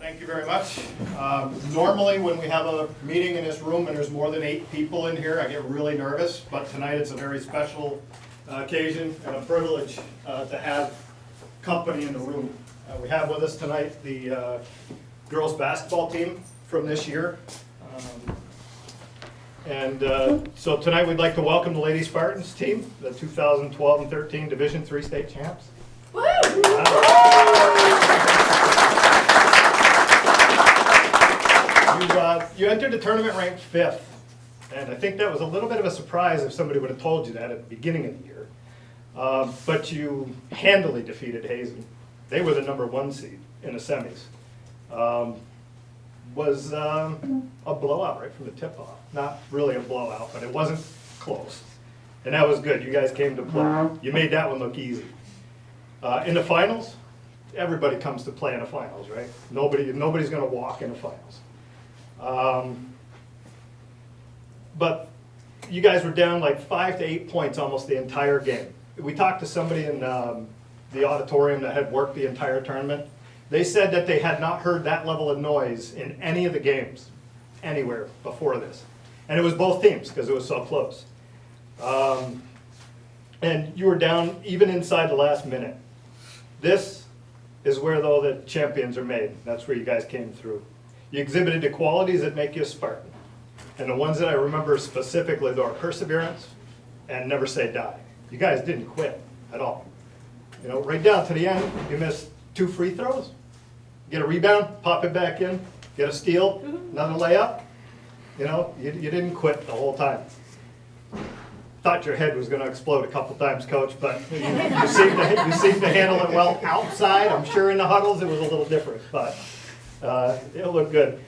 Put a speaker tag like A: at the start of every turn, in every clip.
A: Thank you very much. Normally when we have a meeting in this room and there's more than 8 people in here, I get really nervous, but tonight it's a very special occasion and a privilege to have company in the room. We have with us tonight the girls basketball team from this year. So tonight we'd like to welcome the Lady Spartans team, the 2012 and 13 Division III state champs. Woo! You entered the tournament ranked 5th, and I think that was a little bit of a surprise if somebody would have told you that at the beginning of the year. But you handily defeated Hazen. They were the #1 seed in the semis. Was a blowout right from the tip-off. Not really a blowout, but it wasn't close. And that was good. You guys came to play. You made that one look easy. In the finals, everybody comes to play in the finals, right? Nobody's going to walk in the finals. But you guys were down like 5 to 8 points almost the entire game. We talked to somebody in the auditorium that had worked the entire tournament. They said that they had not heard that level of noise in any of the games anywhere before this. And it was both teams because it was so close. And you were down even inside the last minute. This is where, though, the champions are made. That's where you guys came through. You exhibited the qualities that make you a Spartan. And the ones that I remember specifically, though, are perseverance and never say die. You guys didn't quit at all. You know, right down to the end, you missed 2 free throws, get a rebound, pop it back in, get a steal, another layup. You know, you didn't quit the whole time. Thought your head was going to explode a couple times, Coach, but you seemed to handle it well outside. I'm sure in the huddles it was a little different, but it'll look good.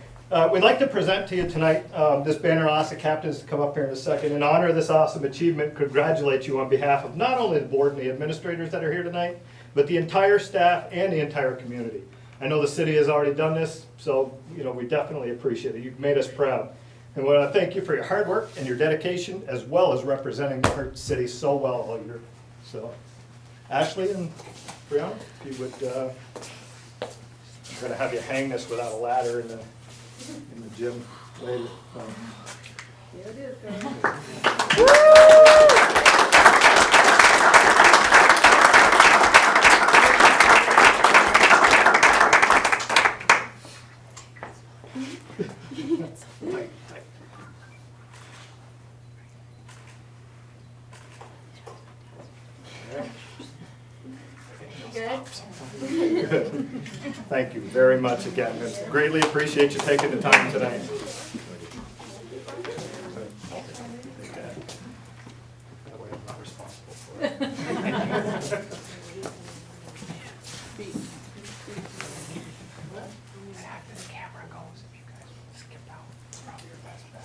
A: We'd like to present to you tonight this banner. Ask the captains to come up here in a second. In honor of this awesome achievement, congratulate you on behalf of not only the board and the administrators that are here tonight, but the entire staff and the entire community. I know the city has already done this, so you know we definitely appreciate it. You've made us proud. And we want to thank you for your hard work and your dedication, as well as representing our city so well all year. So, Ashley and Brianna, if you would, I'm going to have you hang this without a ladder in the gym later.
B: Here it is, guys.
A: Good. Thank you very much again. I greatly appreciate you taking the time tonight. That way I'm not responsible for it. After the camera goes, if you guys skip out, it's probably your best bet.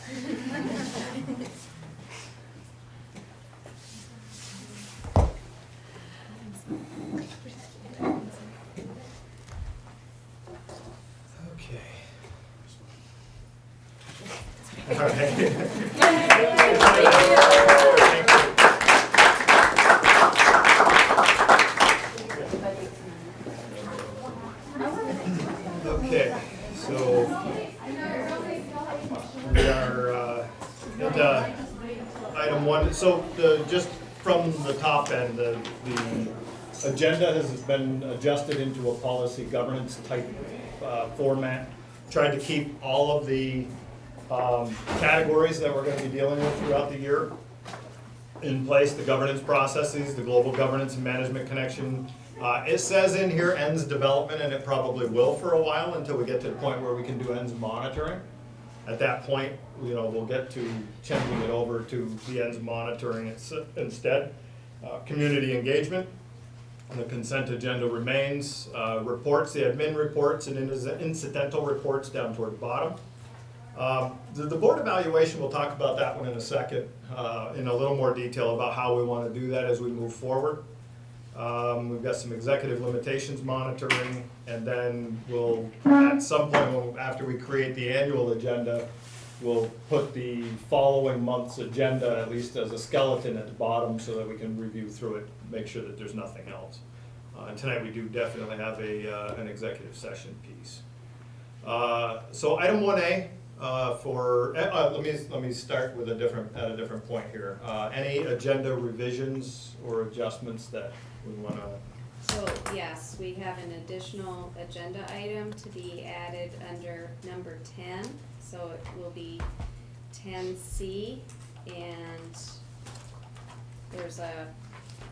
A: All right. Okay, so we are at item 1. So just from the top end, the agenda has been adjusted into a policy governance type format. Tried to keep all of the categories that we're going to be dealing with throughout the year in place, the governance processes, the global governance and management connection. It says in here ends development, and it probably will for a while until we get to the point where we can do ends monitoring. At that point, you know, we'll get to changing it over to the ends monitoring instead. Community engagement, the consent agenda remains. Reports, the admin reports, and incidental reports down toward the bottom. The board evaluation, we'll talk about that one in a second in a little more detail about how we want to do that as we move forward. We've got some executive limitations monitoring, and then we'll, at some point after we create the annual agenda, we'll put the following month's agenda at least as a skeleton at the bottom so that we can review through it, make sure that there's nothing else. And tonight we do definitely have an executive session piece. So item 1A, let me start with at a different point here. Any agenda revisions or adjustments that we want to?
C: So, yes, we have an additional agenda item to be added under number 10. So it will be 10C, and there's a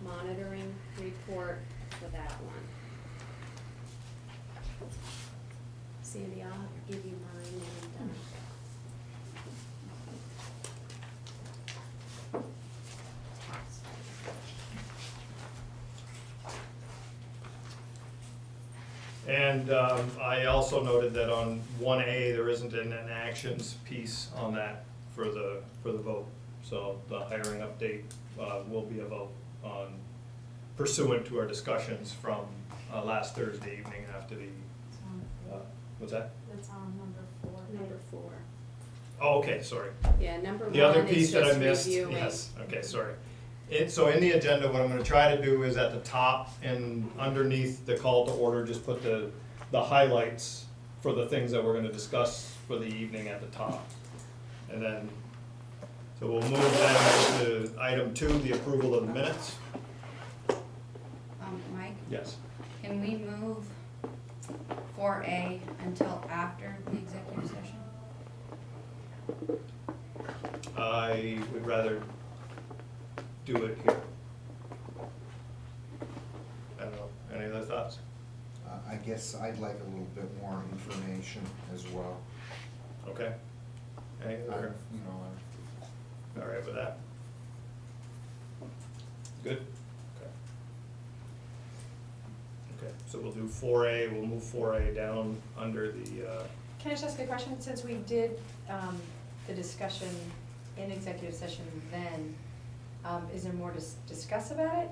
C: monitoring report for that one. Sandy, I'll give you mine and,
A: And I also noted that on 1A, there isn't an actions piece on that for the vote. So the hiring update will be a vote on pursuant to our discussions from last Thursday evening after the, what's that?
B: That's on number 4.
C: number 4.
A: Oh, okay, sorry.
C: Yeah, number 1
A: The other
C: is
A: piece that I
C: just
A: missed,
C: reviewing.
A: yes, okay, sorry. So in the agenda, what I'm gonna try to do is at the top and underneath the call to order, just put the highlights for the things that we're gonna discuss for the evening at the top. And then, so we'll move then to item 2, the approval of the minutes.
D: Mike,
A: Yes.
D: can we move 4A until after the executive session?
A: I would rather do it here. I don't know, any other thoughts?
E: I guess I'd like a little bit more information as well.
A: Okay. Any
E: I-
A: other,
E: You know,
A: all right with that? Good? Okay. Okay, so we'll do 4A, we'll move 4A down under the,
B: Can I just ask a question? Since we did the discussion in executive session then, is there more to discuss about it?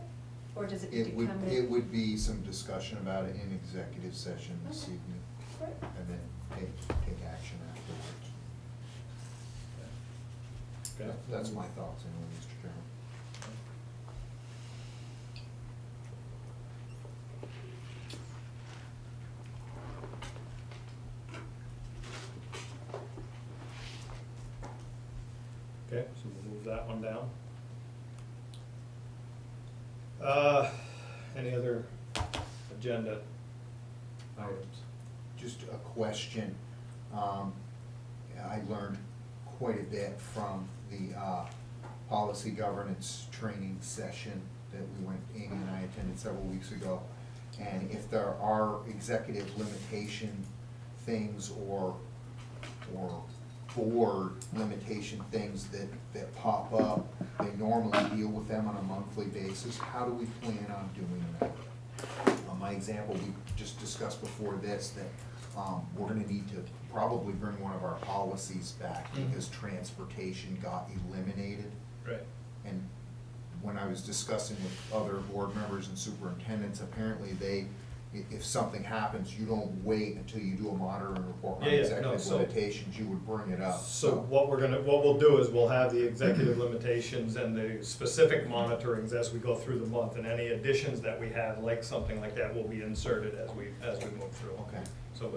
B: Or does it need to
E: it would,
B: come
E: it
B: in?
E: would be some discussion about it in executive session this
B: Okay.
E: evening,
B: Great.
E: and then take action afterwards.
A: okay?
E: That's my thoughts anyway, Mr. Chairman.
A: Okay, so we'll move that one down. Any other agenda items?
E: Just a question. I learned quite a bit from the policy governance training session that Amy and I attended several weeks ago. And if there are executive limitation things or board limitation things that pop up, they normally deal with them on a monthly basis. How do we plan on doing that? My example, we just discussed before this, that we're gonna need to probably bring one of our policies back because transportation got eliminated.
A: Right.
E: And when I was discussing with other board members and superintendents, apparently if something happens, you don't wait until you do a monitoring report on
A: Yeah, no,
E: executive
A: so-
E: limitations, you would bring it up.
A: So what we'll do is we'll have the executive limitations and the specific monitorings as we go through the month, and any additions that we have, like something like that, will be inserted as we move through.
E: Okay.
A: So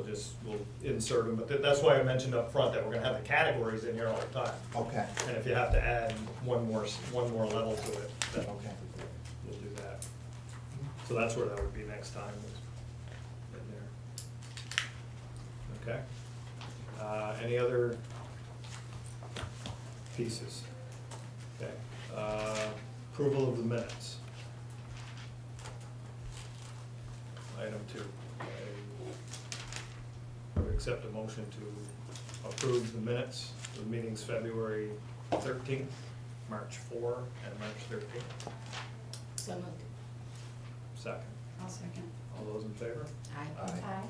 A: we'll insert them, but that's why I mentioned up front that we're gonna have the categories in here all the time.
E: Okay,
A: And if you have to add one more level to it, then
E: okay.
A: we'll do that. So that's where that would be next time, is in there. Okay. Any other pieces? Okay. Approval of the minutes. Item 2. I would accept a motion to approve the minutes of the meetings February 13th, March 4, and March 13th.
D: So moved.
A: Second.
D: I'll second.
A: All those in favor?
D: Aye.
E: Aye.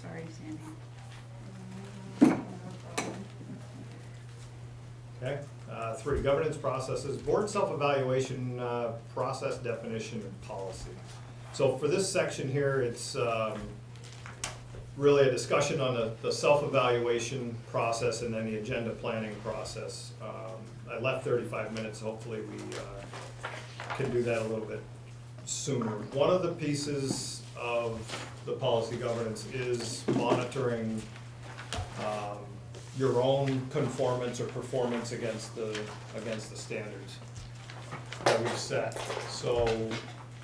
D: Sorry, Sandy.
A: Okay. 3, governance processes, board self-evaluation process definition and policy. So for this section here, it's really a discussion on the self-evaluation process and then the agenda planning process. I left 35 minutes, hopefully we can do that a little bit sooner. One of the pieces of the policy governance is monitoring your own conformance or performance against the standards that we've set. So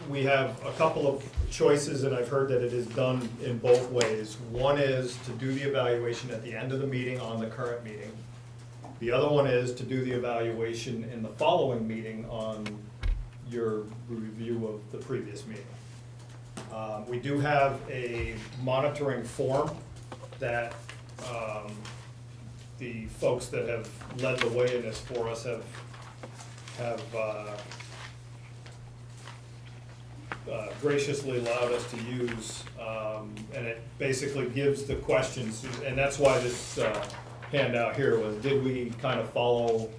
A: we have a couple of choices, and I've heard that it is done in both ways. One is to do the evaluation at the end of the meeting on the current meeting. The other one is to do the evaluation in the following meeting on your review of the previous meeting. We do have a monitoring form that the folks that have led the way in this for us have graciously allowed us to use, and it basically gives the questions, and that's why this handout here was, did we kind of follow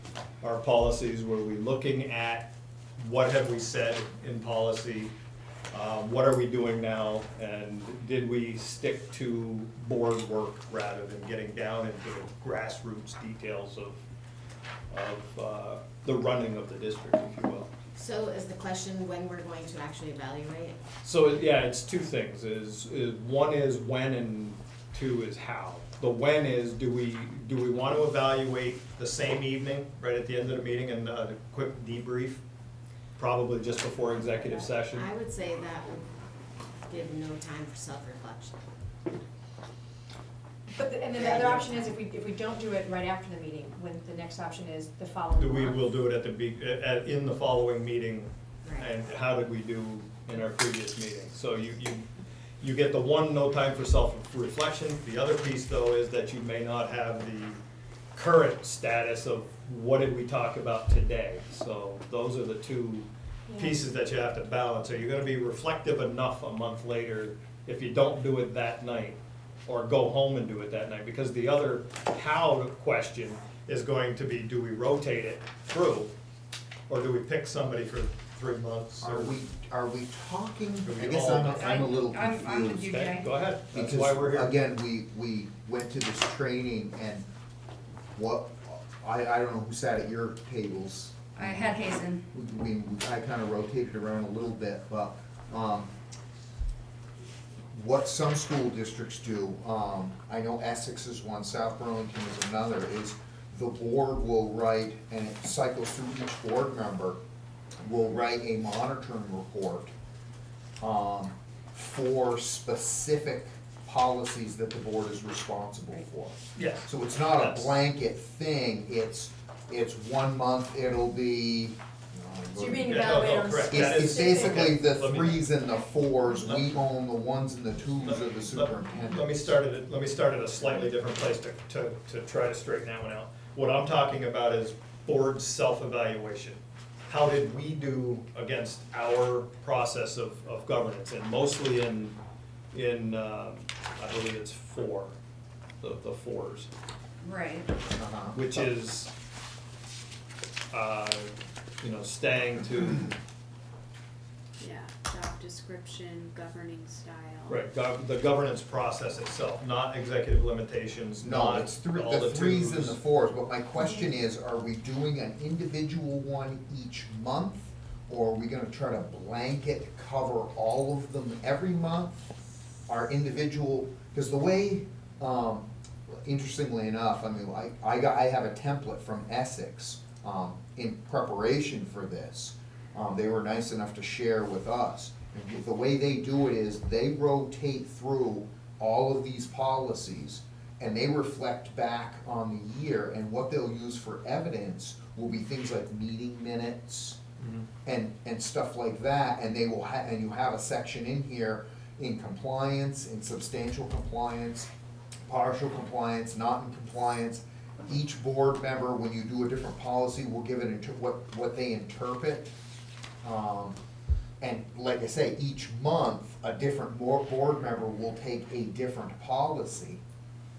A: our policies? Were we looking at what have we said in policy? What are we doing now? And did we stick to board work rather than getting down into the grassroots details of the running of the district, if you will?
F: So is the question when we're going to actually evaluate?
A: So, yeah, it's two things, is one is when and two is how. The when is, do we want to evaluate the same evening, right at the end of the meeting, and a quick debrief? Probably just before executive session.
F: I would say that would give no time for self-reflection.
B: But, and then the other option is if we don't do it right after the meeting, when the next option is the following month.
A: We'll do it in the following meeting,
F: Right.
A: and how did we do in our previous meeting? So you get the one, no time for self-reflection. The other piece, though, is that you may not have the current status of what did we talk about today. So those are the two pieces that you have to balance. Are you gonna be reflective enough a month later if you don't do it that night, or go home and do it that night? Because the other how question is going to be, do we rotate it through, or do we pick somebody for 3 months?
E: Are we talking,
A: Do we
E: I guess
A: all-
E: I'm a little
D: I'm with
E: confused.
D: you.
A: Okay, go ahead, that's
E: Because,
A: why we're here.
E: again, we went to this training and what, I don't know who sat at your tables.
D: I had Hazen.
E: I kind of rotated around a little bit, but, what some school districts do, I know Essex is one, South Burlington is another, is the board will write, and it cycles through each board member, will write a monitoring report, for specific policies that the board is responsible for.
A: Yeah.
E: So it's not a
A: That's-
E: blanket thing, it's 1 month, it'll be.
B: So you're being
A: Yeah, no,
B: evaluated on.
A: correct.
E: It's,
A: That
E: it's
A: is-
E: basically the
A: Let me-
E: 3s and the 4s,
A: Let-
E: we own the 1s and the 2s of the
A: Let
E: superintendent.
A: me start at a slightly different place to try to straighten that one out. What I'm talking about is board self-evaluation. How did we do against our process of governance? And mostly in I believe it's 4, the 4s,
D: Right.
E: Uh-huh.
A: which is, staying to,
C: Yeah, job description, governing style.
A: right, the governance process itself, not executive limitations,
E: No,
A: not
E: it's
A: all
E: the 3s and
A: twos.
E: the 4s, but my question is, are we doing an individual one each month? Or are we gonna try to blanket cover all of them every month? Our individual, because the way, interestingly enough, I mean, I have a template from Essex, in preparation for this. They were nice enough to share with us. And the way they do it is, they rotate through all of these policies, and they reflect back on the year, and what they'll use for evidence will be things like meeting minutes, and stuff like that, and they will and you have a section in here in compliance, in substantial compliance, partial compliance, not in compliance. Each board member, when you do a different policy, will give it what they interpret. And like I say, each month, a different board member will take a different policy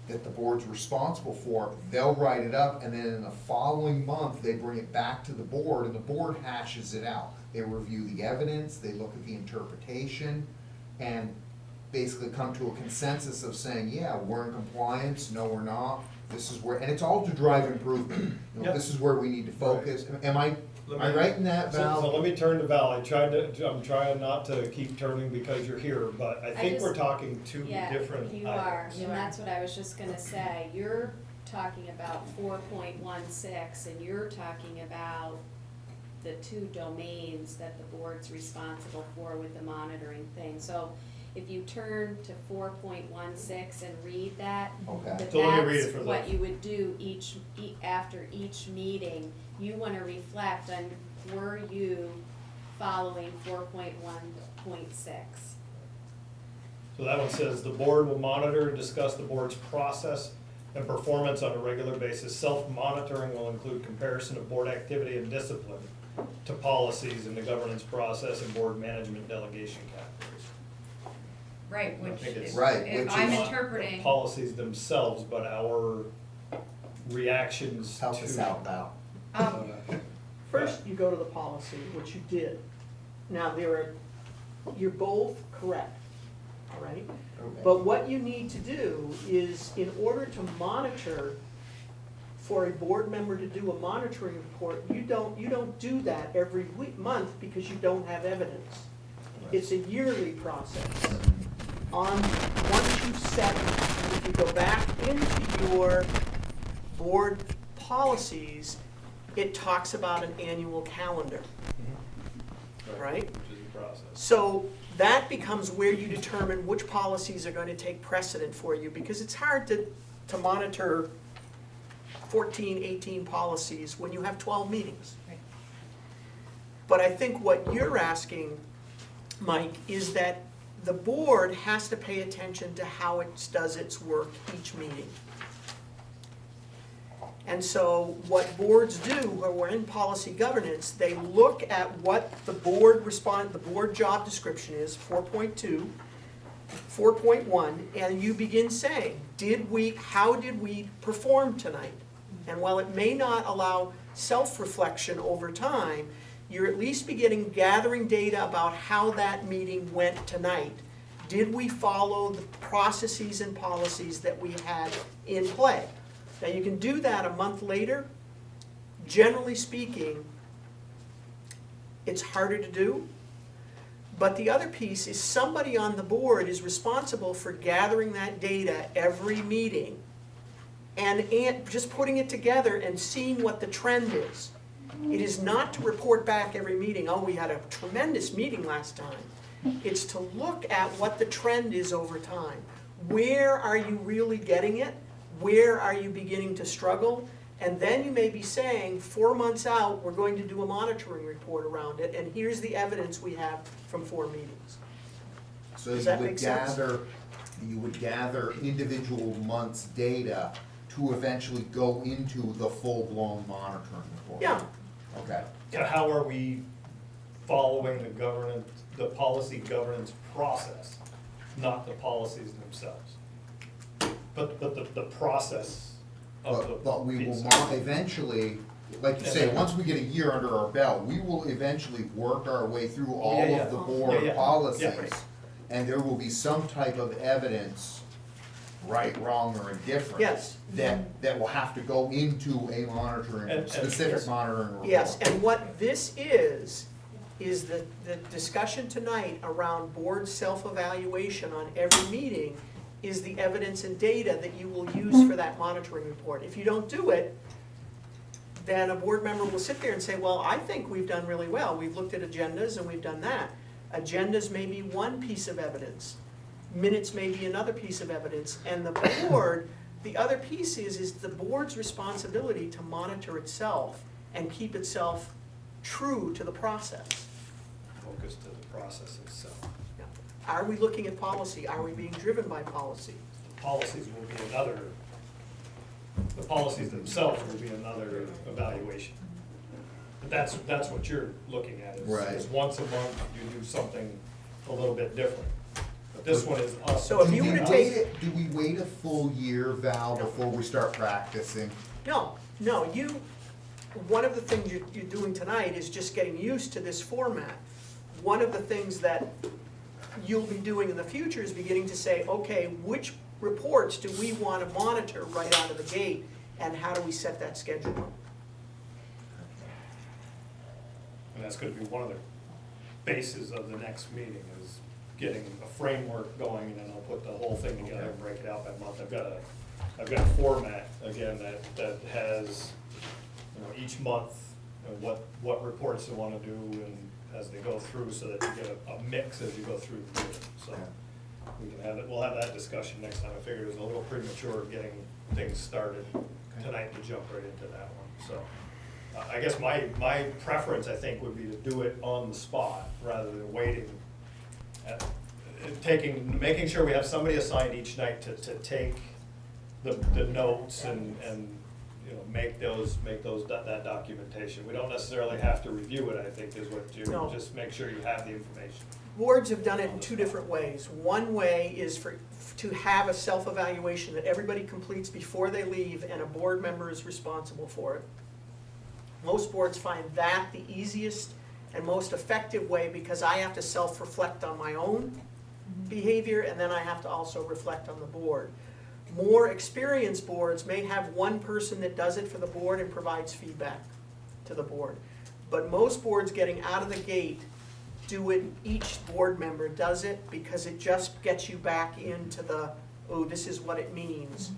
E: that the board's responsible for. They'll write it up, and then in the following month, they bring it back to the board, and the board hashes it out. They review the evidence, they look at the interpretation, and basically come to a consensus of saying, yeah, we're in compliance, no, we're not, this is where, and it's all to drive improvement. You know,
A: Yep.
E: This is where we need to focus. Am I Am I right in that, Val?
A: So let me turn to Val. I'm trying not to keep turning because you're here, but I think we're
C: just-
A: talking two
C: Yeah,
A: different
C: you are,
A: items.
C: and that's what I was just gonna say, you're talking about 4.16, and you're talking about the two domains that the board's responsible for with the monitoring thing. So if you turn to 4.16 and read that,
E: Okay.
C: that
A: So let me read it
C: that's
A: for the-
C: what you would do after each meeting. You wanna reflect on, were you following 4.1.6?
A: So that one says, the board will monitor and discuss the board's process and performance on a regular basis. Self-monitoring will include comparison of board activity and discipline to policies in the governance process and board management delegation categories.
D: Right,
A: I
D: which
A: think it's-
D: if,
E: Right,
D: if
E: which
D: I'm
E: is-
A: Not the
D: interpreting,
A: policies themselves, but our reactions to.
E: Help us out, Val.
G: First, you go to the policy, which you did. Now, you're both correct, all right? But what you need to do is, in order to monitor, for a board member to do a monitoring report, you don't do that every month because you don't have evidence. It's a yearly process. Once you've set, if you go back into your board policies, it talks about an annual calendar, right?
A: Which is the process.
G: So that becomes where you determine which policies are going to take precedent for you, because it's hard to monitor 14, 18 policies when you have 12 meetings.
D: Right.
G: But I think what you're asking, Mike, is that the board has to pay attention to how it does its work each meeting. And so what boards do, when we're in policy governance, they look at what the board job description is, 4.2, 4.1, and you begin saying, how did we perform tonight? And while it may not allow self-reflection over time, you're at least beginning gathering data about how that meeting went tonight. Did we follow the processes and policies that we had in play? Now, you can do that a month later. Generally speaking, it's harder to do. But the other piece is somebody on the board is responsible for gathering that data every meeting and just putting it together and seeing what the trend is. It is not to report back every meeting, oh, we had a tremendous meeting last time. It's to look at what the trend is over time. Where are you really getting it? Where are you beginning to struggle? And then you may be saying, 4 months out, we're going to do a monitoring report around it, and here's the evidence we have from 4 meetings.
E: So
G: Does that make sense?
E: you would gather individual months' data to eventually go into the full-blown monitoring report?
G: Yeah,
E: Okay.
A: Yeah, how are we following the policy governance process, not the policies themselves? But the process of the.
E: But we will
A: piece.
E: eventually, like you say, once we get a year under our belt, we will eventually work our way through all
A: yeah,
E: of the
A: yeah.
E: board
A: Yeah, yeah.
E: policies.
A: Yeah, right.
E: And there will be some type of evidence, right, wrong, or indifferent.
G: Yes.
E: That will have to go into a
A: And-
E: specific monitoring report.
G: yes, and what this is the discussion tonight around board self-evaluation on every meeting is the evidence and data that you will use for that monitoring report. If you don't do it, then a board member will sit there and say, well, I think we've done really well. We've looked at agendas and we've done that. Agendas may be one piece of evidence. Minutes may be another piece of evidence. And the board, the other piece is the board's responsibility to monitor itself and keep itself true to the process.
A: Focus to the process itself.
G: Are we looking at policy? Are we being driven by policy?
A: Policies will be another, the policies themselves will be another evaluation. But that's what you're looking at,
E: Right.
A: is once a month you do something a little bit different. But this one is us.
G: So if you were to take-
E: Do we wait a full year, Val, before we start practicing?
G: No, one of the things you're doing tonight is just getting used to this format. One of the things that you'll be doing in the future is beginning to say, okay, which reports do we want to monitor right out of the gate, and how do we set that schedule up?
H: that's gonna be one of the bases of the next meeting, is getting a framework going, and then I'll put the whole thing together and break it out by month. I've got a format, again, that has, you know, each month, you know, what reports they wanna do and as they go through, so that you get a mix as you go through the year, so. We can have it, we'll have that discussion next time. I figured it was a little premature getting things started tonight to jump right into that one, so. I guess my preference, I think, would be to do it on the spot, rather than waiting. Making sure we have somebody assigned each night to take the notes and, you know, make that documentation. We don't necessarily have to review it, I think, is what you,
G: No.
H: just make sure you have the information.
G: Boards have done it in two different ways. One way is to have a self-evaluation that everybody completes before they leave, and a board member is responsible for it. Most boards find that the easiest and most effective way, because I have to self-reflect on my own behavior, and then I have to also reflect on the board. More experienced boards may have one person that does it for the board and provides feedback to the board. But most boards getting out of the gate do it, each board member does it, because it just gets you back into the, oh, this is what it means.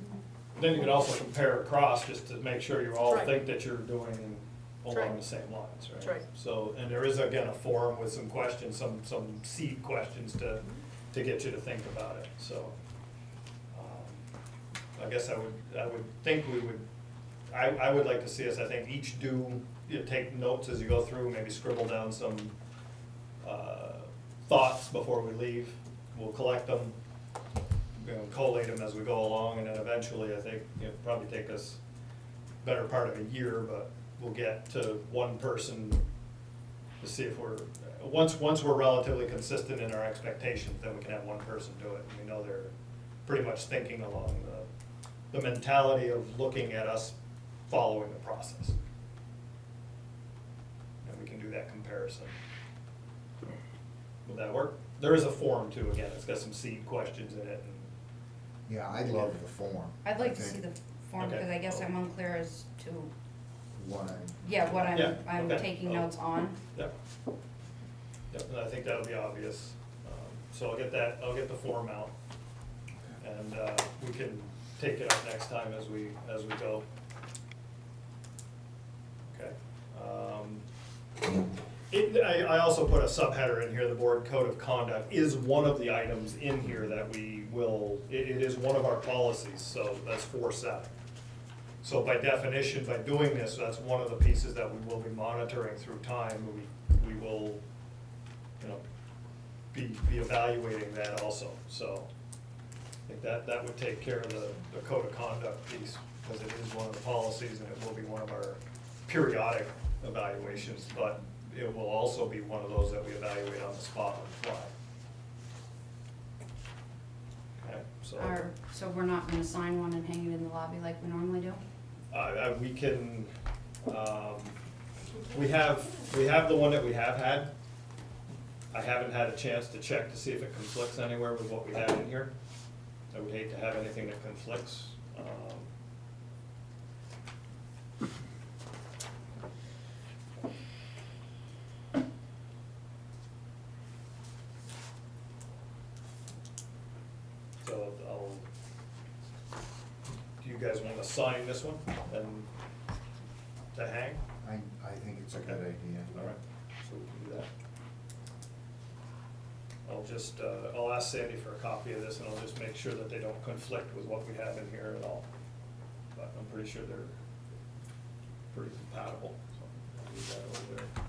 H: Then you can also compare across, just to make sure you all
G: Right.
H: think that you're doing
G: That's
H: along
G: right.
H: the same lines, right?
G: That's right.
H: So, and there is, again, a forum with some questions, some seed questions to get you to think about it, so. I guess I would think we would, I would like to see us, I think, each take notes as you go through, maybe scribble down some thoughts before we leave. We'll collect them, you know, collate them as we go along, and then eventually, I think, it'll probably take us better part of a year, but we'll get to one person to see if we're, once we're relatively consistent in our expectations, then we can have one person do it. And we know they're pretty much thinking along the mentality of looking at us following the process. And we can do that comparison. Would that work? There is a form too, again, it's got some seed questions in it.
E: Yeah, I love the form.
D: I'd like to
E: I think
D: see the form,
H: Okay.
D: because I guess I'm unclear as to,
E: What
D: what
H: Yeah,
D: I'm
H: okay.
D: taking notes on.
H: Yep. Yep, and I think that'll be obvious. So I'll get the form out, and we can take it up next time as we go. Okay. I also put a subheader in here, the board code of conduct is one of the items in here that we will, it is one of our policies, so that's 4.7. So by definition, by doing this, that's one of the pieces that we will be monitoring through time. We will, you know, be evaluating that also. So I think that would take care of the code of conduct piece, because it is one of the policies and it will be one of our periodic evaluations, but it will also be one of those that we evaluate on the spot on the fly. Okay, so.
D: So we're not gonna sign one and hang it in the lobby like we normally do?
H: We can, we have the one that we have had. I haven't had a chance to check to see if it conflicts anywhere with what we have in here. I would hate to have anything that conflicts. So do you guys want to sign this one and to hang?
E: I think it's a good
H: Okay.
E: idea.
H: All right, so we can do that. I'll just, I'll ask Sandy for a copy of this, and I'll just make sure that they don't conflict with what we have in here at all. But I'm pretty sure they're pretty compatible, so I'll leave that over there.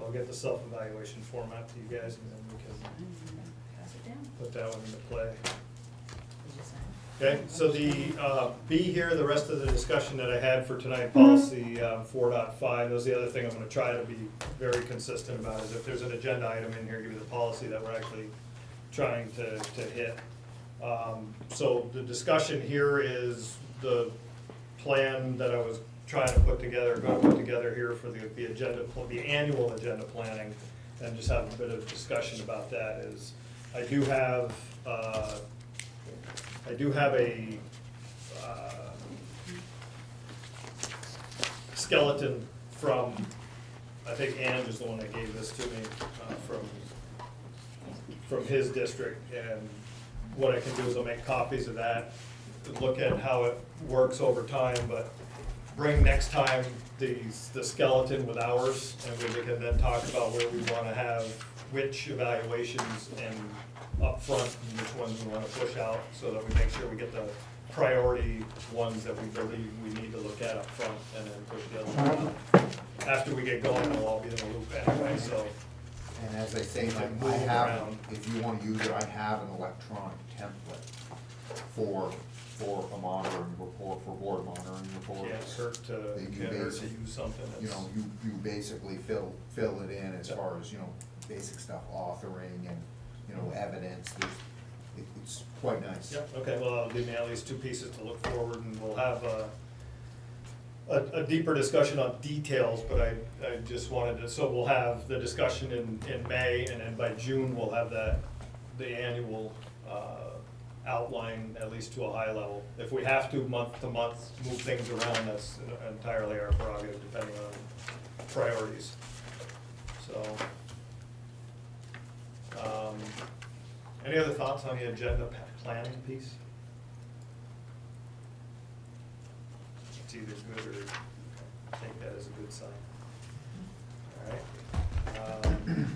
H: I'll get the self-evaluation format to you guys, and then we can
D: Pass it down.
H: put that one into play. Okay, so the B here, the rest of the discussion that I had for tonight, policy 4.5, those are the other thing I'm gonna try to be very consistent about, is if there's an agenda item in here, give me the policy that we're actually trying to hit. So the discussion here is the plan that I was trying to put together, gonna put together here for the agenda, the annual agenda planning, and just have a bit of discussion about that is, I do have a skeleton from, I think Ann is the one that gave this to me, from his district, and what I can do is I'll make copies of that, look at how it works over time, but bring next time the skeleton with ours, and we can then talk about where we wanna have which evaluations and up front, and which ones we wanna push out, so that we make sure we get the priority ones that we believe we need to look at up front, and then push the other ones out. After we get going, we'll all be in the loop anyway, so.
E: And as I say,
H: Can
E: I
H: move
E: have,
H: around.
E: if you wanna use it, I have an electronic template for a monitoring report, for board monitoring reports.
H: Can't hurt to,
E: That you
H: can't hurt to
E: basic-
H: use something
E: You
H: that's.
E: know, you basically fill it in as
H: Yeah.
E: far as, basic stuff, authoring and, evidence, it's quite nice.
H: Yep, okay, well, I'll give me at least two pieces to look forward, and we'll have a deeper discussion on details, but I just wanted to, so we'll have the discussion in May, and then by June, we'll have the annual outline, at least to a high level. If we have to, month to month, move things around, that's entirely our prerogative, depending on priorities. So, any other thoughts on the agenda planning piece? It's either good or take that as a good sign. All right.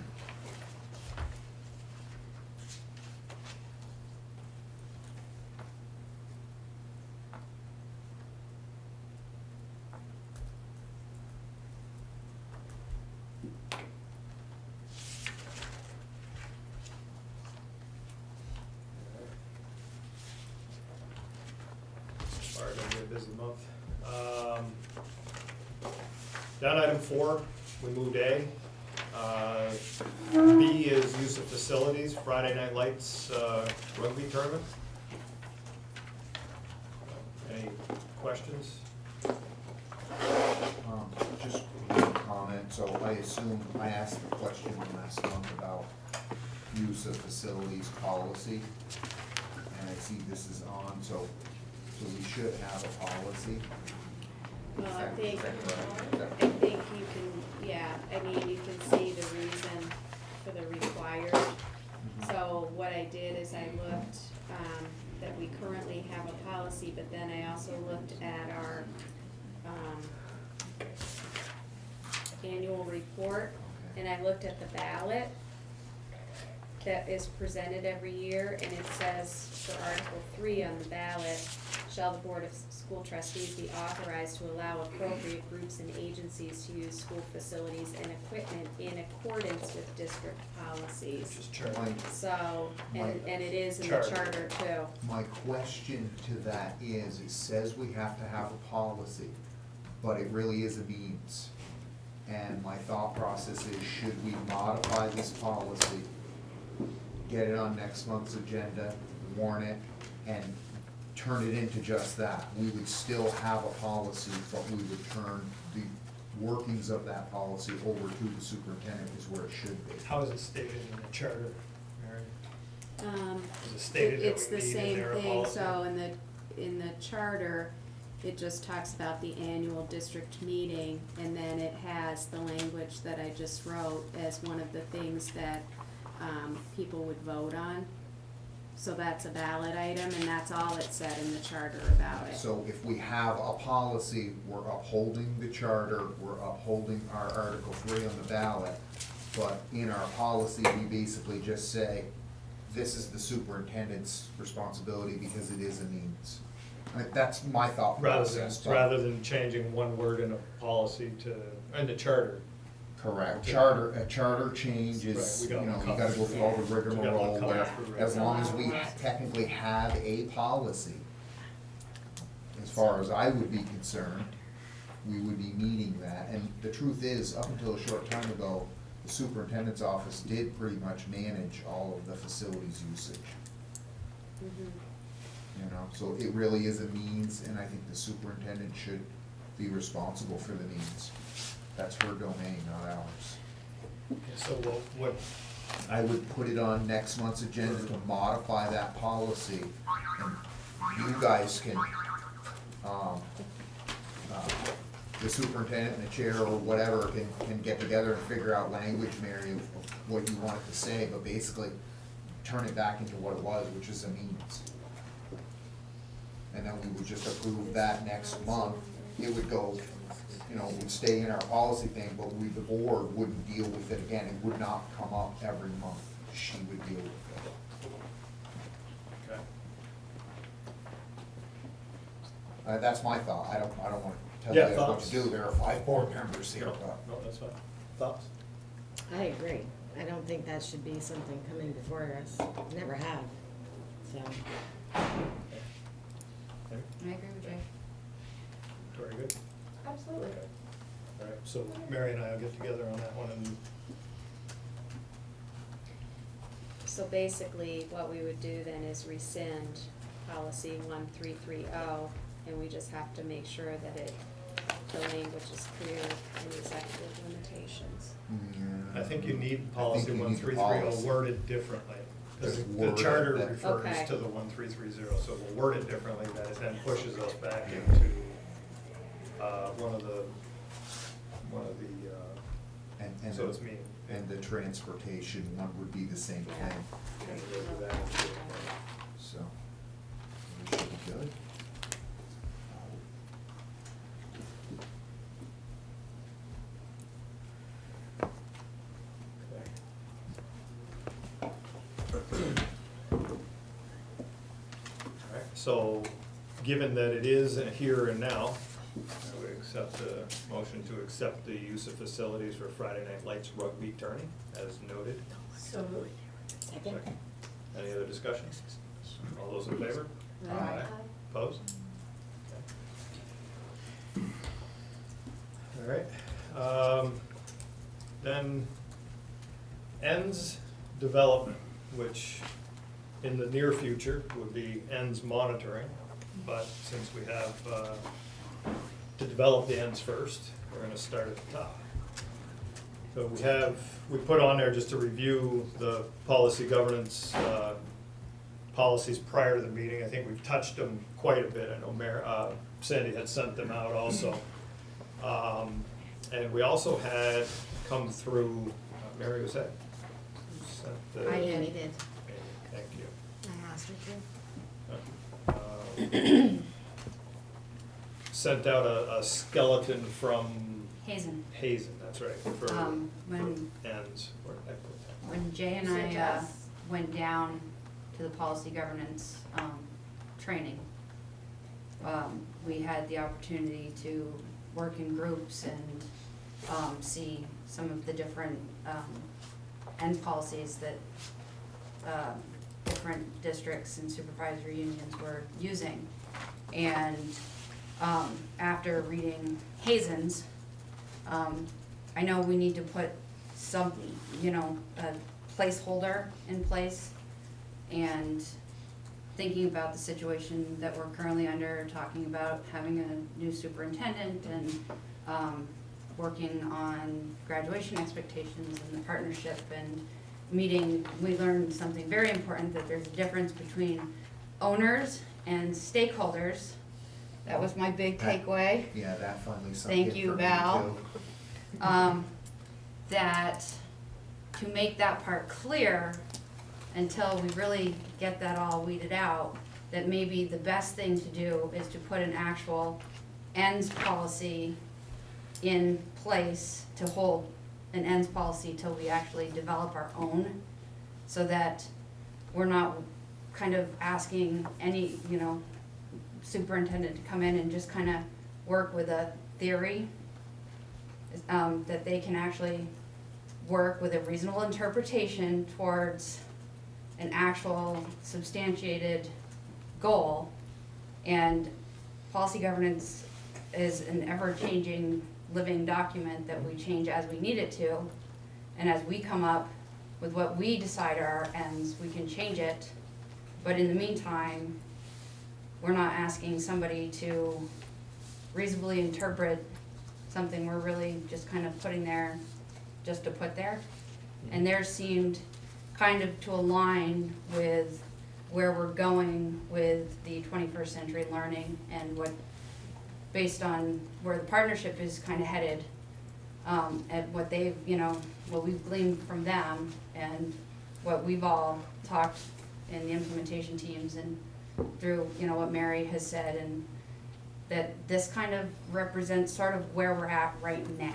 H: Sorry, gonna be a busy month. Down item 4, we moved A. B is use of facilities, Friday Night Lights rugby tournament. Any questions?
E: Just one comment, so I asked the question last month about use of facilities policy, and I see this is on, so we should have a policy.
C: Well, I
E: Is
C: think,
E: that correct?
C: I think you can, yeah, I mean, you can see the reason for the required. So what I did is I looked, that we currently have a policy, but then I also looked at our, annual report, and I looked at the ballot that is presented every year, and it says for Article 3 on the ballot, shall the Board of School Trustees be authorized to allow appropriate groups and agencies to use school facilities and equipment in accordance with district policies.
H: Just turn.
C: So, and it is in the
H: Charter.
C: charter too.
E: My question to that is, it says we have to have a policy, but it really is a means. And my thought process is, should we modify this policy, get it on next month's agenda, warn it, and turn it into just that? We would still have a policy, but we would turn the workings of that policy over to the superintendent is where it should be.
H: How is it stated in the charter, Mary? Is it stated that
C: It's
H: we
C: the
H: need in
C: same
H: there a
C: thing,
H: policy?
C: so in the charter, it just talks about the annual district meeting, and then it has the language that I just wrote as one of the things that, people would vote on. So that's a ballot item, and that's all it said in the charter about it.
E: So if we have a policy, we're upholding the charter, we're upholding our Article 3 on the ballot, but in our policy, we basically just say, this is the superintendent's responsibility because it is a means. I mean, that's my thought process. but-
H: Rather than changing one word in a policy in the charter.
E: Correct.
H: Okay.
E: A charter change
H: Right,
E: is,
H: we got
E: you
H: one
E: gotta go through all the
H: We got
E: rigmarole
H: one
E: where,
H: coming through,
E: as
H: right.
E: long as we technically have a policy, as far as I would be concerned, we would be meeting that. And the truth is, up until a short time ago, the superintendent's office did pretty much manage all of the facilities usage.
C: Mhm.
E: You know, so it really is a means, and I think the superintendent should be responsible for the means. That's her domain, not ours.
H: So what,
E: I would put it on next month's agenda to modify that policy, and you guys can, the superintendent and the chair or whatever can get together and figure out language, Mary, of what you want it to say, but basically turn it back into what it was, which is a means. And then we would just approve that next month. It would go, you know, would stay in our policy thing, but we, the board, wouldn't deal with it again. It would not come up every month. She would deal with it.
H: okay.
E: That's my thought. I don't wanna tell
H: Yeah,
E: you guys what
H: thoughts?
E: to do. There are 5 board members here,
H: No,
E: but.
H: no, that's fine. Thoughts?
F: I agree. I don't think that should be something coming before us. Never have, so.
H: Okay.
D: I agree with Jay.
H: Very good.
B: Absolutely.
H: Okay. All right, so Mary and I will get together on that one and,
C: So basically, what we would do then is rescind policy 1330, and we just have to make sure that the language is clear in executive limitations.
H: I think you need
E: I think
H: policy
E: you need the
H: 1330
E: policy.
H: worded differently. Because
E: Just
H: the
E: word
H: charter
E: it that-
H: refers
C: Okay.
H: to the 1330, so we'll word it differently, that it then pushes us back into, one of the,
E: And
H: so it's me.
E: And the transportation one would be the same
C: Yeah.
E: thing,
H: And we'll do that.
E: so. We should be good.
H: Alright, so, given that it is a here and now, I would accept a motion to accept the use of facilities for Friday Night Lights rugby tourney, as noted.
B: So moved.
F: Second.
H: Any other discussion? All those in favor?
E: Aye.
H: Opposed? Okay. All right, then ends development, which in the near future would be ends monitoring, but since we have, to develop the ends first, we're gonna start at the top. So we put on there just to review the policy governance, policies prior to the meeting. I think we've touched them quite a bit. I know Sandy had sent them out also. And we also had come through, Mary, was that? who sent the-
F: I did.
H: Thank you.
F: I asked her to.
H: Sent out a skeleton from
D: Hazen,
H: Hazen, that's right, for
D: when
H: ends. Where did I put that?
D: when Jay and
B: Sent
D: I
B: us.
D: went down to the policy governance training, we had the opportunity to work in groups and see some of the different end policies that different districts and supervisory unions were using. And after reading Hazen's, I know we need to put some, a placeholder in place, and thinking about the situation that we're currently under, talking about having a new superintendent and working on graduation expectations and the partnership and meeting, we learned something very important, that there's a difference between owners and stakeholders. That was my big takeaway.
E: Yeah, that finally sunk
D: Thank
E: in
D: you,
E: for me
D: Val.
E: too.
D: That to make that part clear, until we really get that all weeded out, that maybe the best thing to do is to put an actual ends policy in place, to hold an ends policy till we actually develop our own, so that we're not kind of asking any, superintendent to come in and just kind of work with a theory, that they can actually work with a reasonable interpretation towards an actual substantiated goal. And policy governance is an ever-changing living document that we change as we need it to. And as we come up with what we decide are our ends, we can change it But in the meantime, we're not asking somebody to reasonably interpret something we're really just kind of putting there just to put there. And theirs seemed kind of to align with where we're going with the 21st century learning and what, based on where the partnership is kind of headed, and what they've, what we've gleaned from them and what we've all talked in the implementation teams and through, what Mary has said, and that this kind of represents sort of where we're at right now.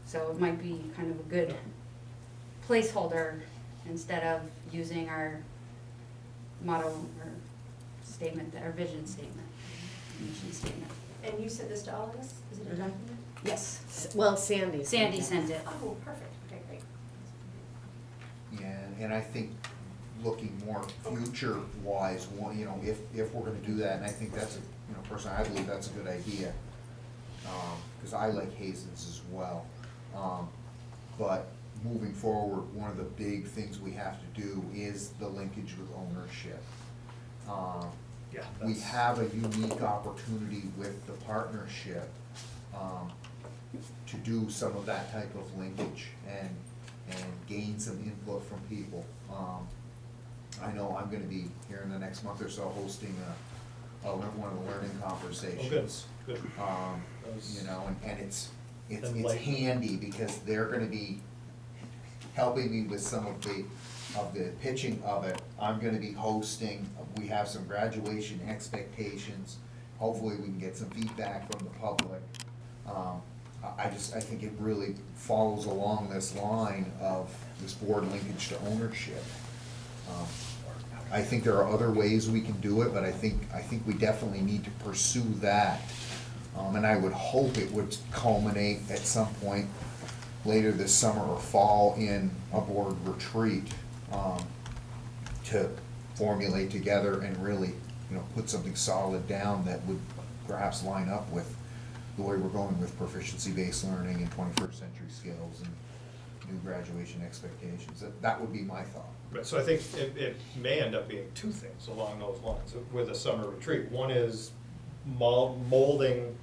D: So it might be kind of a good placeholder instead of using our motto or statement, our vision statement, mission statement.
B: And you sent this to all of us? Is it a document?
D: Yes,
F: Well, Sandy.
D: Sandy sent it.
B: Oh, perfect, okay, great.
E: Yeah, and I think looking more future-wise, if we're gonna do that, and I think that's personally, I believe that's a good idea. Cause I like Hazen's as well. But moving forward, one of the big things we have to do is the linkage with ownership.
H: Yeah,
E: We
H: that's-
E: have a unique opportunity with the partnership, to do some of that type of linkage and gain some input from people. I know I'm gonna be here in the next month or so hosting one of the learning conversations.
H: Oh, good, good.
E: And it's
H: Enlightening.
E: handy because they're gonna be helping me with some of the pitching of it. I'm gonna be hosting, we have some graduation expectations. Hopefully we can get some feedback from the public. I think it really follows along this line of this board linkage to ownership. I think there are other ways we can do it, but I think we definitely need to pursue that. And I would hope it would culminate at some point later this summer or fall in a board retreat, to formulate together and really, put something solid down that would perhaps line up with the way we're going with proficiency-based learning and 21st century skills and new graduation expectations. That would be my thought.
H: Right, so I think it may end up being two things along those lines with a summer retreat. One is molding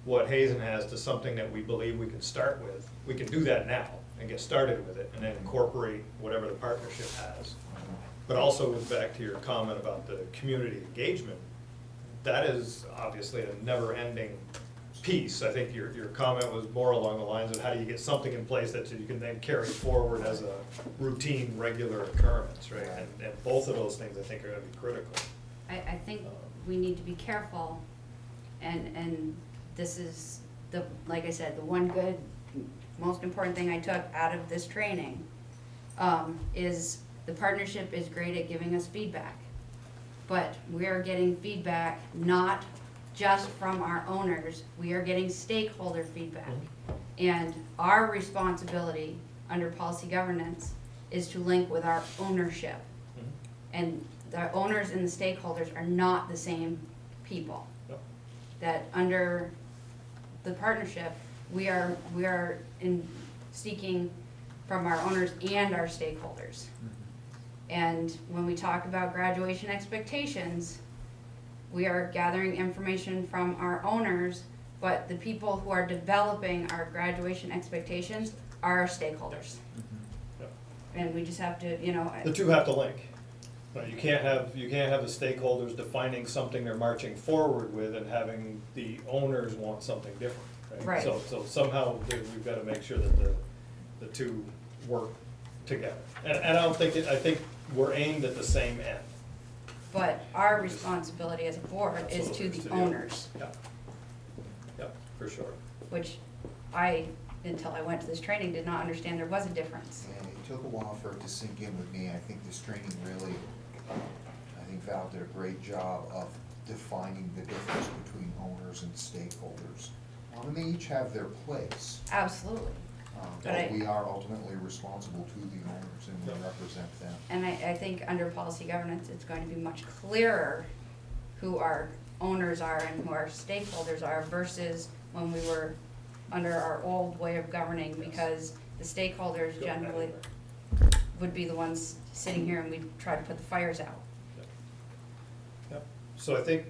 H: what Hazen has to something that we believe we can start with. We can do that now and get started with it and then incorporate whatever the partnership has. But also with back to your comment about the community engagement, that is obviously a never-ending piece. I think your comment was more along the lines of how do you get something in place that you can then carry forward as a routine, regular occurrence, right? And both of those things I think are gonna be critical.
D: I think we need to be careful, and this is like I said, the one good, most important thing I took out of this training, is the partnership is great at giving us feedback. But we are getting feedback not just from our owners, we are getting stakeholder feedback. And our responsibility under policy governance is to link with our ownership. And the owners and the stakeholders are not the same people.
H: Yep.
D: That under the partnership, we are seeking from our owners and our stakeholders. And when we talk about graduation expectations, we are gathering information from our owners, but the people who are developing our graduation expectations are our stakeholders.
H: Yep.
D: And we just have to,
H: The two have to link. Right, you can't have the stakeholders defining something they're marching forward with and having the owners want something different, right?
D: Right.
H: So somehow we've gotta make sure that the two work together. And I think we're aimed at the same end.
D: but our responsibility as a board is to
H: Absolutely,
D: the
H: to
D: owners,
H: Yep, for sure.
D: which I, until I went to this training, did not understand there was a difference.
E: And it took a while for it to sink in with me. I think this training really, Val did a great job of defining the difference between owners and stakeholders. And they each have their place.
D: Absolutely. But
E: But we are ultimately responsible to the owners and we represent them.
D: And I think under policy governance, it's going to be much clearer who our owners are and who our stakeholders are versus when we were under our old way of governing, because the stakeholders generally, would be the ones sitting here and we'd try to put the fires out.
H: Yep. So I think,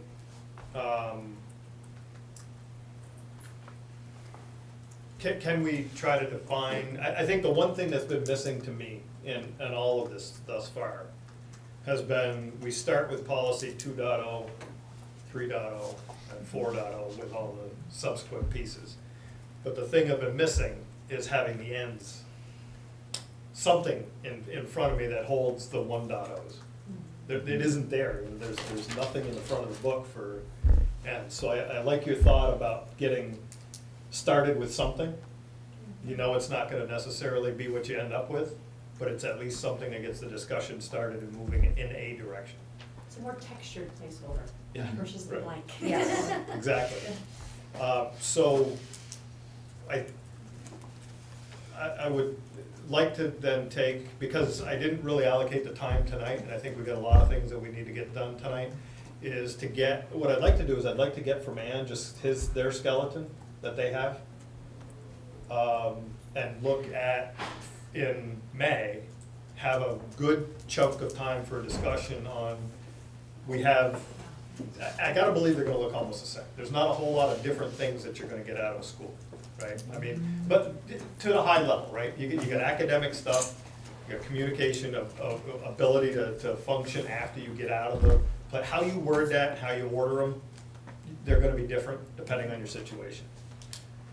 H: can we try to define, I think the one thing that's been missing to me in all of this thus far has been, we start with policy 2.0, 3.0, and 4.0 with all the subsequent pieces. But the thing I've been missing is having the ends, something in front of me that holds the 1.0s. It isn't there, there's nothing in the front of the book for ends. So I like your thought about getting started with something. You know it's not gonna necessarily be what you end up with, but it's at least something that gets the discussion started and moving in a direction.
B: It's a more textured placeholder
H: Yeah.
B: versus the
H: Right.
B: blank.
D: Yes.
H: Exactly. So I would like to then take, because I didn't really allocate the time tonight, and I think we've got a lot of things that we need to get done tonight, is to get, what I'd like to do is I'd like to get from Ann just their skeleton that they have. And look at, in May, have a good chunk of time for a discussion on, we have, I gotta believe they're gonna look almost the same. There's not a whole lot of different things that you're gonna get out of school, right? I mean, but to the high level, right? You got academic stuff, you got communication of ability to function after you get out of but how you word that, how you order them, they're gonna be different depending on your situation.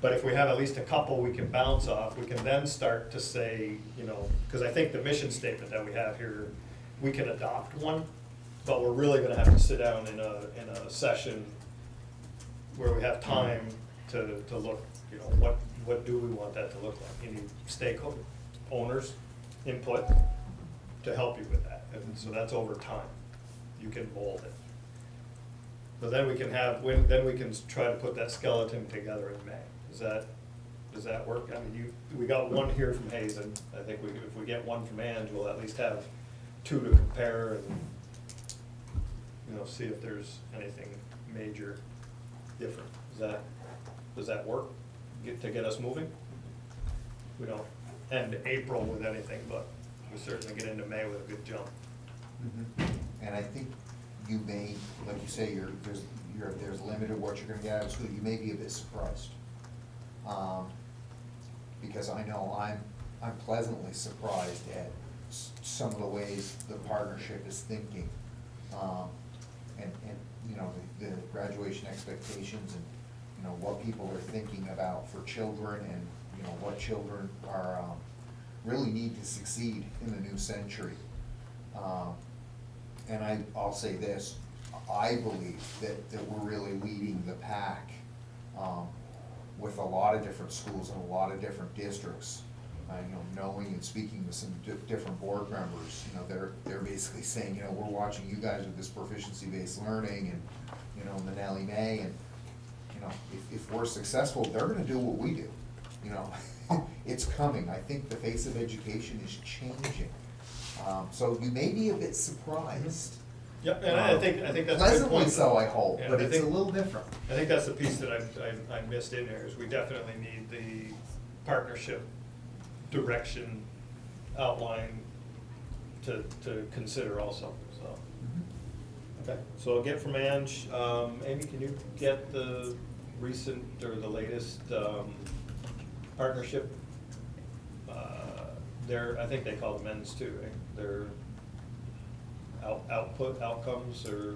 H: But if we have at least a couple we can bounce off, we can then start to say, you know, because I think the mission statement that we have here, we can adopt one, but we're really gonna have to sit down in a session where we have time to look, you know, what do we want that to look like? You need stakeholder, owners, input to help you with that, and so that's over time. You can mold it. But then we can then we can try to put that skeleton together in May. Does that work? I mean, we got one here from Hazen. I think if we get one from Ange, we'll at least have two to compare and, you know, see if there's anything major different. Does that work? To get us moving? We don't end April with anything, but we certainly get into May with a good jump.
E: And I think you may, like you say, there's limited what you're gonna get out of school, you may be a bit surprised. Because I know I'm pleasantly surprised at some of the ways the partnership is thinking. And, you know, the graduation expectations and, you know, what people are thinking about for children and, you know, what children are, really need to succeed in the new century. And I'll say this, I believe that we're really leading the pack, with a lot of different schools and a lot of different districts. You know, knowing and speaking with some different board members, you know, they're basically saying, you know, we're watching you guys with this proficiency-based learning and, you know, the Nellie Mae, and, you know, if we're successful, they're gonna do what we do, you know. It's coming. I think the face of education is changing. So you may be a bit surprised.
H: Yep, and I think that's a good point.
E: Pleasantly so, I hope,
H: Yeah,
E: but
H: I
E: it's a
H: think-
E: little different.
H: I think that's the piece that I missed in there, is we definitely need the partnership direction outline to consider also, so. Okay, so I'll get from Ange. Amy, can you get the recent or the latest partnership? I think they call them ends too, right? Their outcomes, or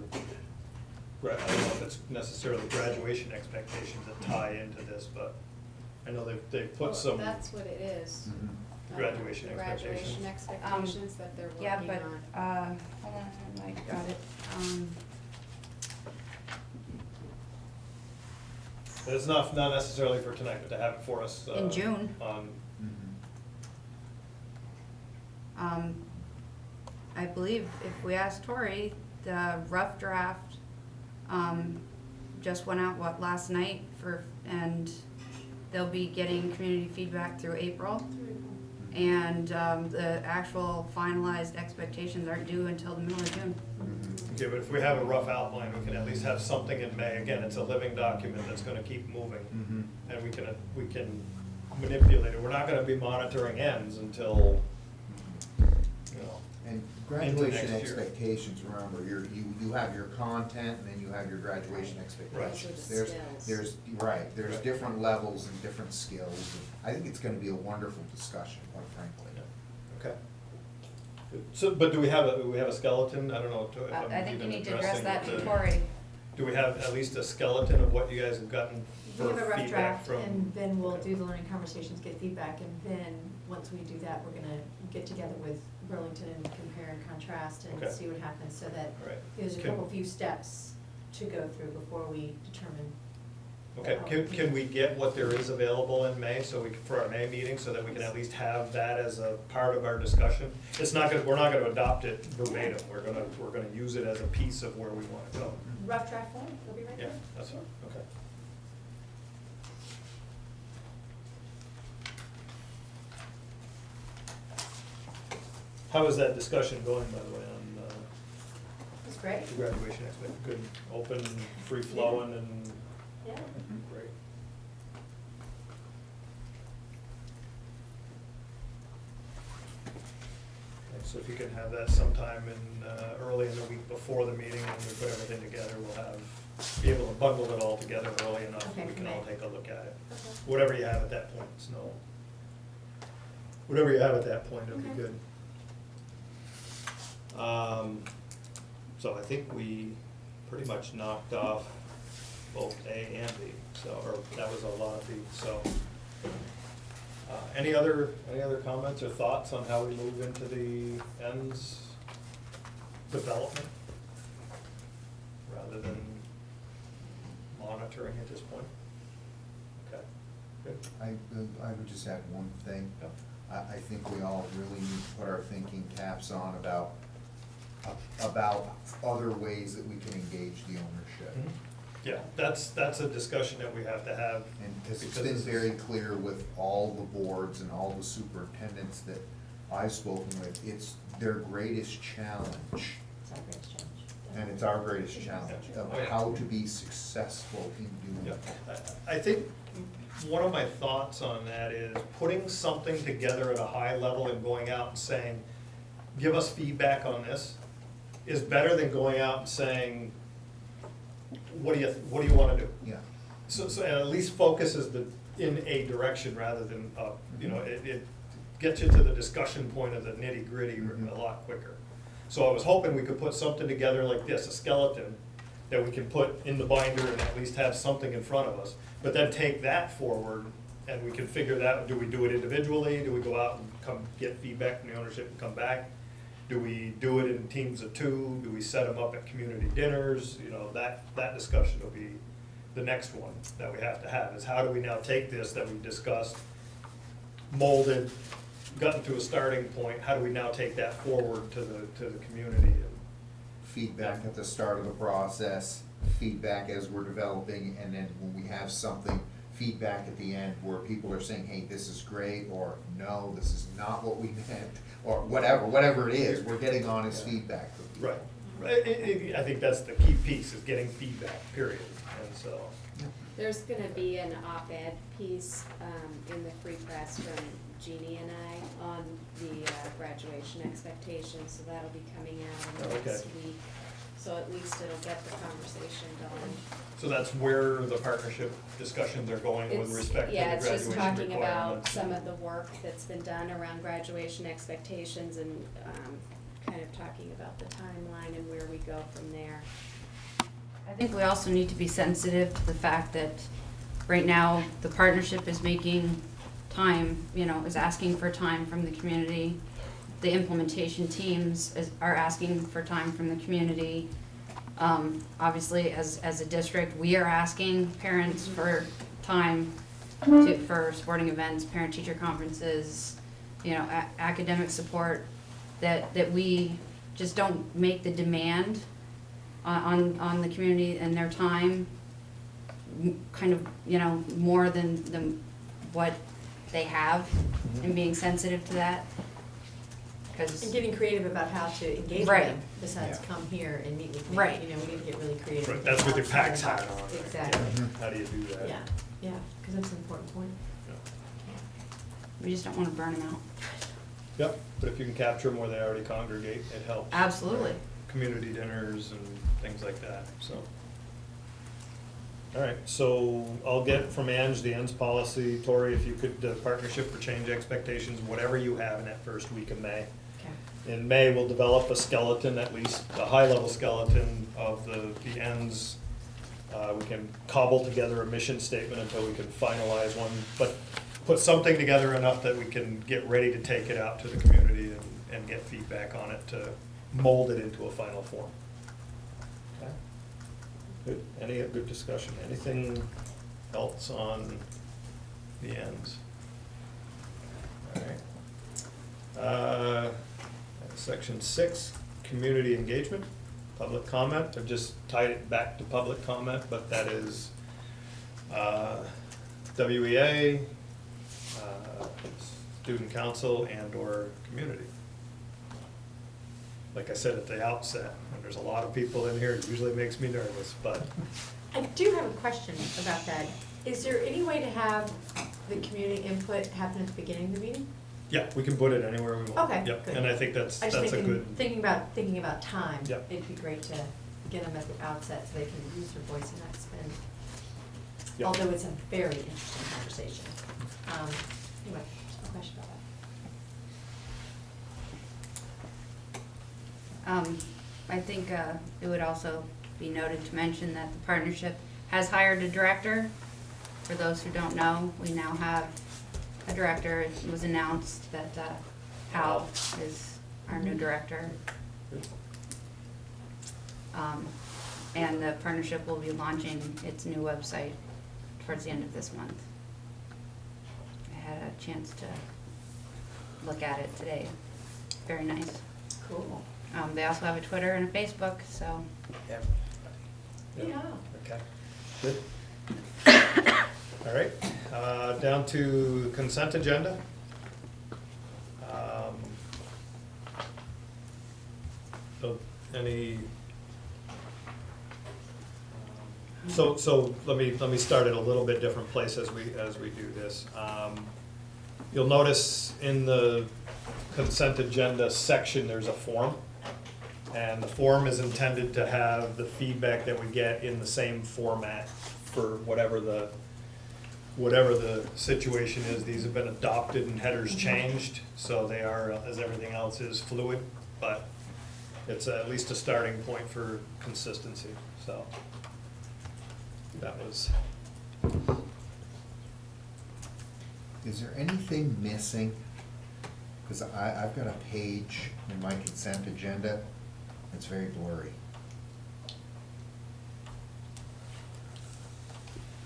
H: I don't know if it's necessarily graduation expectations that tie into this, but I know they've put
C: Well,
H: some.
C: That's what it is.
H: Graduation
C: Graduation expectations that they're working
D: Yeah,
C: on.
D: but, hold on, I got it.
H: It's not necessarily for tonight, but to have it for us.
D: In June.
H: On,
D: I believe if we ask Tori, the rough draft, just went out, last night and they'll be getting community feedback through April. And, the actual finalized expectations aren't due until the middle of June.
H: okay, but if we have a rough outline, we can at least have something in May. Again, it's a living document that's gonna keep moving. And we can manipulate it. We're not gonna be monitoring ends until you know.
E: And graduation
H: next year.
E: expectations, remember, you have your content, and then you have your graduation expectations.
C: Those are the skills.
E: There's different levels and different skills. I think it's gonna be a wonderful discussion, quite frankly.
H: Okay. Good. So, but do we have a skeleton? I don't know if I'm
D: I think you
H: even
D: need to address
H: addressing
D: that
H: the-
D: before I,
H: Do we have at least a skeleton of what you guys have gotten
B: We
H: for
B: have a rough
H: feedback
B: draft,
H: from?
B: and then we'll
H: Okay.
B: do the learning conversations, get feedback, and then, once we do that, we're gonna get together with Burlington and compare and contrast and
H: Okay.
B: see what happens, so that
H: All right.
B: there's a
H: Can-
B: few steps to go through before we determine.
H: Okay, can we get what there is available in May, so we, for our May meeting, so that we can at least have that as a part of our discussion? It's not gonna, we're not gonna adopt it verbatim, we're gonna use it as a piece of where we wanna go.
B: Rough draft form, it'll be right
H: Yeah,
B: there.
H: that's fine, okay. How is that discussion going, by the way, on,
B: That's great.
H: the graduation expect, good, open, free flowing and
B: Yeah.
H: great? Okay, so if you can have that sometime in, early in the week before the meeting, when we put everything together, we'll have, be able to bundle it all together early enough, that
B: Okay,
H: we can all
B: May.
H: take a look at it.
B: Okay.
H: Whatever you have at that point, it's no, whatever you have at that point, it'll be
B: Okay.
H: good. So I think we pretty much knocked off both A and B, so, or that was a lot of B, so. Any other comments or thoughts on how we move into the ends development? Rather than monitoring at this point? Okay, good.
E: I would just add one thing.
H: Yep.
E: I think we all really need to put our thinking caps on about other ways that we can engage the ownership.
H: Mhm. Yeah, that's a discussion that we have to have.
E: And it's
H: because
E: been
H: this is-
E: very clear with all the boards and all the superintendents that I've spoken with, it's their greatest challenge,
B: It's our greatest challenge.
E: and it's our greatest challenge, of
H: Oh, yeah.
E: how to be successful in doing
H: Yeah,
E: that.
H: I think one of my thoughts on that is putting something together at a high level and going out and saying, give us feedback on this, is better than going out and saying, what do you wanna do?
E: Yeah.
H: So and at least focuses in a direction rather than, it gets you to the discussion point of the nitty gritty
E: Mhm.
H: a lot quicker. So I was hoping we could put something together like this, a skeleton, that we can put in the binder and at least have something in front of us. But then take that forward and we can figure that, do we do it individually? Do we go out and come get feedback from the ownership and come back? Do we do it in teams of two? Do we set them up at community dinners? That discussion will be the next one that we have to have, is how do we now take this that we've discussed, molded, gotten to a starting point, how do we now take that forward to the community?
E: Feedback at the start of the process, feedback as we're developing, and then when we have something, feedback at the end where people are saying, hey, this is great, or no, this is not what we meant, or whatever it is, we're getting honest
H: Yeah.
E: feedback from people.
H: Right. I think that's the key piece, is getting feedback, period. And so,
C: There's gonna be an op-ed piece, in the free press from Jeannie and I on the graduation expectations, so that'll be coming out in the
H: Okay.
C: next week. So at least it'll get the conversation going.
H: so that's where the partnership discussions are going with
C: It's-
H: respect to the
C: Yeah, it's
H: graduation
C: just
H: requirements.
C: talking about some of the work that's been done around graduation expectations and, kind of talking about the timeline and where we go from there.
D: I think we also need to be sensitive to the fact that right now, the partnership is making time, is asking for time from the community. The implementation teams are asking for time from the community. Obviously, as a district, we are asking parents for time for sporting events, parent-teacher conferences, academic support, that we just don't make the demand on the community and their time kind of, more than what they have, and being sensitive to that.
B: And
D: 'Cause
B: getting creative about how to engage with
D: Right.
B: them, besides
E: Yeah.
B: come here and meet with me.
D: Right.
B: We need to get really creative.
H: Right, that's with your
B: outside
H: PAX
B: the
H: hat
B: box.
H: on. right?
B: Exactly.
H: Yeah. How do you do that?
B: Yeah, because that's an important point.
H: Yeah.
D: we just don't wanna burn them out.
H: Yep, but if you can capture them where they already congregate, it helps.
D: Absolutely.
H: Community dinners and things like that, so. All right, so I'll get from Ange the ends policy. Tori, if you could, partnership for change expectations, whatever you have in that first week of May.
B: Okay.
H: In May, we'll develop a skeleton, at least a high-level skeleton of the ends. We can cobble together a mission statement until we can finalize one, but put something together enough that we can get ready to take it out to the community and get feedback on it to mold it into a final form. Okay. Good, any good discussion, anything else on the ends? All right. Section 6, community engagement, public comment. I've just tied it back to public comment, but that is WEA, student council, and/or community. Like I said at the outset, when there's a lot of people in here, it usually makes me nervous, but
B: I do have a question about that. Is there any way to have the community input happen at the beginning of the meeting?
H: yeah, we can put it anywhere we want.
B: Okay,
H: Yep,
B: good.
H: and I think that's
B: I
H: a
B: just
H: good.
B: thinking about time.
H: Yep.
B: It'd be great to get them at the outset so they can use their voice and not spin.
H: Yep.
B: Although it's a very interesting conversation. Anyway, just a question about that.
D: I think it would also be noted to mention that the partnership has hired a director. For those who don't know, we now have a director. It was announced that Hal is our new director. And the partnership will be launching its new website towards the end of this month. I had a chance to look at it today. Very nice.
B: Cool.
D: They also have a Twitter and a Facebook, so.
H: Yeah.
B: Yeah.
H: Okay, good. All right, down to the consent agenda. So any, so let me start at a little bit different place as we do this. You'll notice in the consent agenda section, there's a form. And the form is intended to have the feedback that we get in the same format for whatever the situation is. These have been adopted and headers changed, so they are, as everything else is, fluid, but it's at least a starting point for consistency, so that was.
E: Is there anything missing? Because I've got a page in my consent agenda that's very blurry.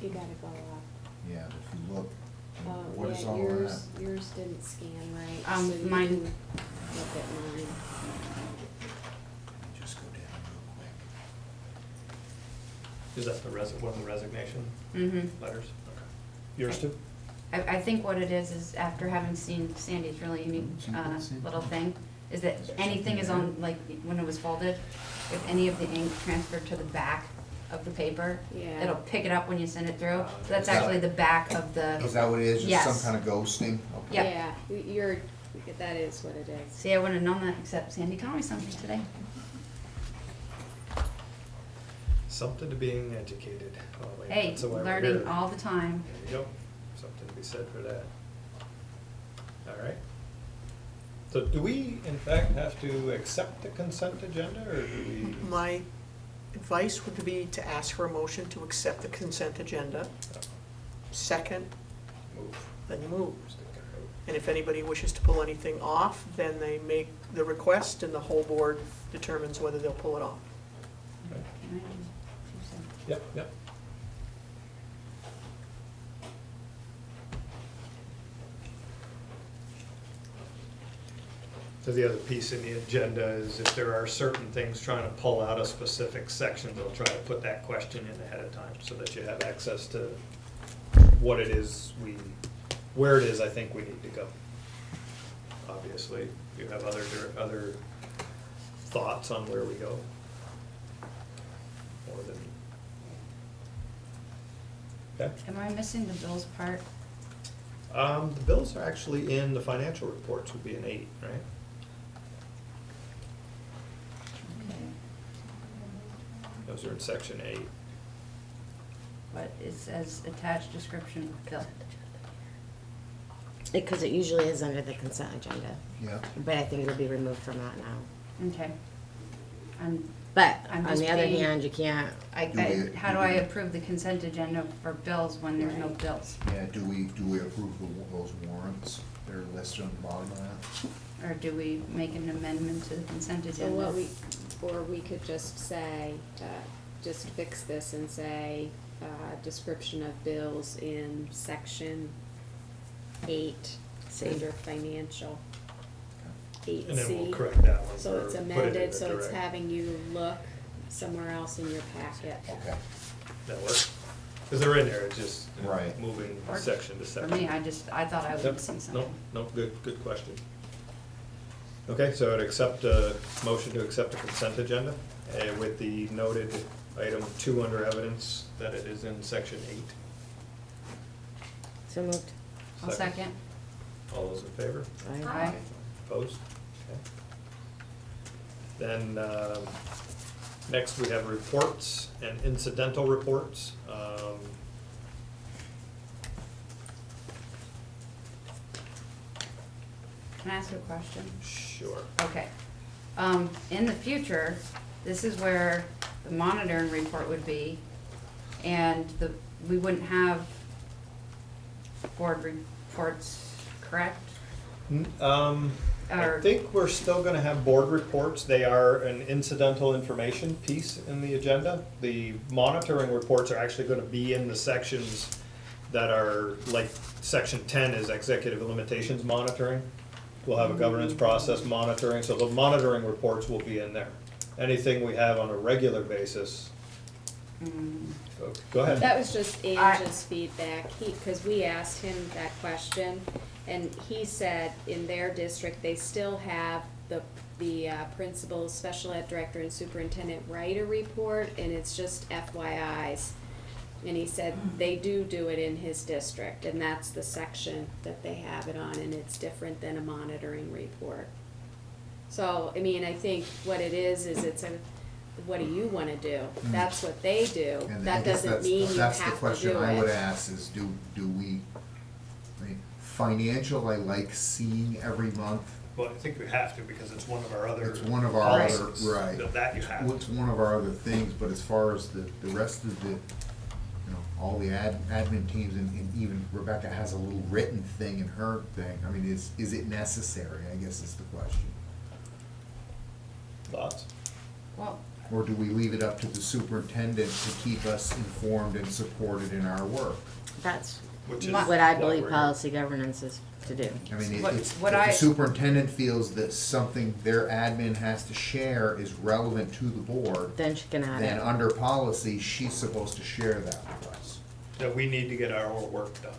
C: You gotta go up.
E: Yeah, if you look,
C: Oh,
E: what is
C: yeah,
E: all
C: yours,
E: that?
C: yours didn't scan right, so you
D: Mine-
C: can look at mine.
E: Let me just go down real quick.
H: Is that one of the resignation
D: Mm-hmm.
H: letters? Okay. Yours too?
D: I think what it is after having seen Sandy's really unique little thing, is that anything is on, like, when it was folded, if any of the ink transferred to the back of the paper,
C: Yeah.
D: it'll pick it up when you send it through. So that's actually the back of the,
E: Is that what it is, just some
D: Yes.
E: kind of ghosting? Okay.
D: Yep.
C: Yeah, you're, that is what it is.
D: see, I wouldn't have known that except Sandy told me something today.
H: Something to being educated. Oh, wait,
D: Hey,
H: that's why we're
D: learning
H: here.
D: all the time.
H: There you go. Something to be said for that. All right. So do we, in fact, have to accept the consent agenda, or do we?
G: My advice would be to ask for a motion to accept the consent agenda. Second,
H: Move.
G: then you move.
H: Stick and move.
G: And if anybody wishes to pull anything off, then they make the request and the whole board determines whether they'll pull it off.
H: Okay.
D: Can I do 2 cents?
H: Yep, yep. So the other piece in the agenda is if there are certain things trying to pull out a specific section, they'll try to put that question in ahead of time so that you have access to what it is where it is I think we need to go. Obviously, you have other thoughts on where we go. More than. Okay.
D: Am I missing the bills part?
H: The bills are actually in the financial reports, would be an 8, right? Those are in section 8.
D: But it says attached description of bill.
F: Because it usually is under the consent agenda,
E: Yeah,
F: but I think it'll be removed from that now.
D: Okay.
F: But
D: I'm
F: on
D: just
F: the other
D: being-
F: hand, you can't,
D: How do I approve the consent agenda for bills when there's no bills?
E: yeah, do we approve those warrants that are listed on the bottom of that?
D: Or do we make an amendment to the consent
C: So
D: agenda?
C: or we could just say, just fix this and say, description of bills in section 8,
F: C.
C: under financial, 8C.
H: And then we'll correct that one.
C: So it's
H: or put it in
C: amended,
H: the
C: so it's
H: direct.
C: having you look somewhere else in your packet.
E: Okay,
H: That works? Because they're in there, it's just
E: Right.
H: moving
D: Or-
H: section to
D: For
H: section.
D: me, I thought I
H: Yep.
D: would see something.
H: No, good question. Okay, so I'd accept a motion to accept the consent agenda with the noted item 2 under evidence that it is in section 8.
F: so moved.
D: I'll second.
H: All those in favor?
D: Aye.
H: Opposed? Okay. Then, next we have reports and incidental reports.
D: Can I ask a question?
H: Sure.
D: Okay. In the future, this is where the monitoring report would be, and we wouldn't have board reports, correct?
H: I
D: Or-
H: think we're still gonna have board reports. They are an incidental information piece in the agenda. The monitoring reports are actually gonna be in the sections that are, like, section 10 is executive limitations monitoring. We'll have a governance process monitoring, so the monitoring reports will be in there. Anything we have on a regular basis, go ahead.
C: That was just Ange's feedback, because we asked him that question, and he said in their district, they still have the principal, special ed director, and superintendent write a report, and it's just FYIs. And he said they do it in his district, and that's the section that they have it on, and it's different than a monitoring report. So, I mean, I think what it is it's what do you wanna do? That's what they do.
E: and I
C: That
E: guess
C: doesn't mean you have
E: that's
C: to
E: the
C: do it.
E: question I would ask is, do we, I mean, financial, I like seeing every month.
H: Well, I think we have to, because it's one of our other
E: It's one of our other,
H: policies.
E: right.
H: That you have.
E: It's one of our other things, but as far as the rest of the, you know, all the admin teams, and even Rebecca has a little written thing in her thing, I mean, is it necessary, I guess is the question.
H: Thoughts?
D: Well,
E: Or do we leave it up to the superintendent to keep us informed and supported in our work?
F: That's
H: Which is
F: what I
H: why
F: believe
H: we're-
F: policy governance is to do.
E: I mean,
D: What-
E: if
D: what
E: the
D: I-
E: superintendent feels that something their admin has to share is relevant to the board,
F: Then she can add
E: then
F: it.
E: under policy, she's supposed to share that with us.
H: That we need to get our work done.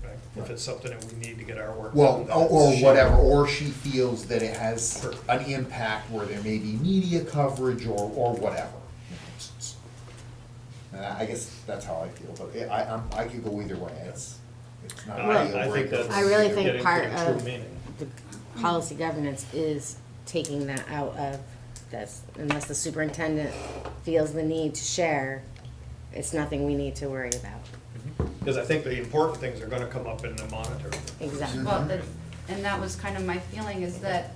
H: Right? If it's something that we need to get our work
E: Well,
H: done.
E: or
H: then she-
E: whatever, or she feels that it has an impact where there may be media coverage or whatever. I guess that's how I feel, but I could go either way, it's not a
H: I
E: deal
H: think
E: breaker.
H: that's.
F: I really
H: you're
F: think
H: getting to
F: part
H: the true
F: of
H: meaning.
F: the policy governance is taking that out of this. Unless the superintendent feels the need to share, it's nothing we need to worry about.
H: Because I think the important things are gonna come up in the monitoring.
F: Exactly.
D: well, and that was kind of my feeling is that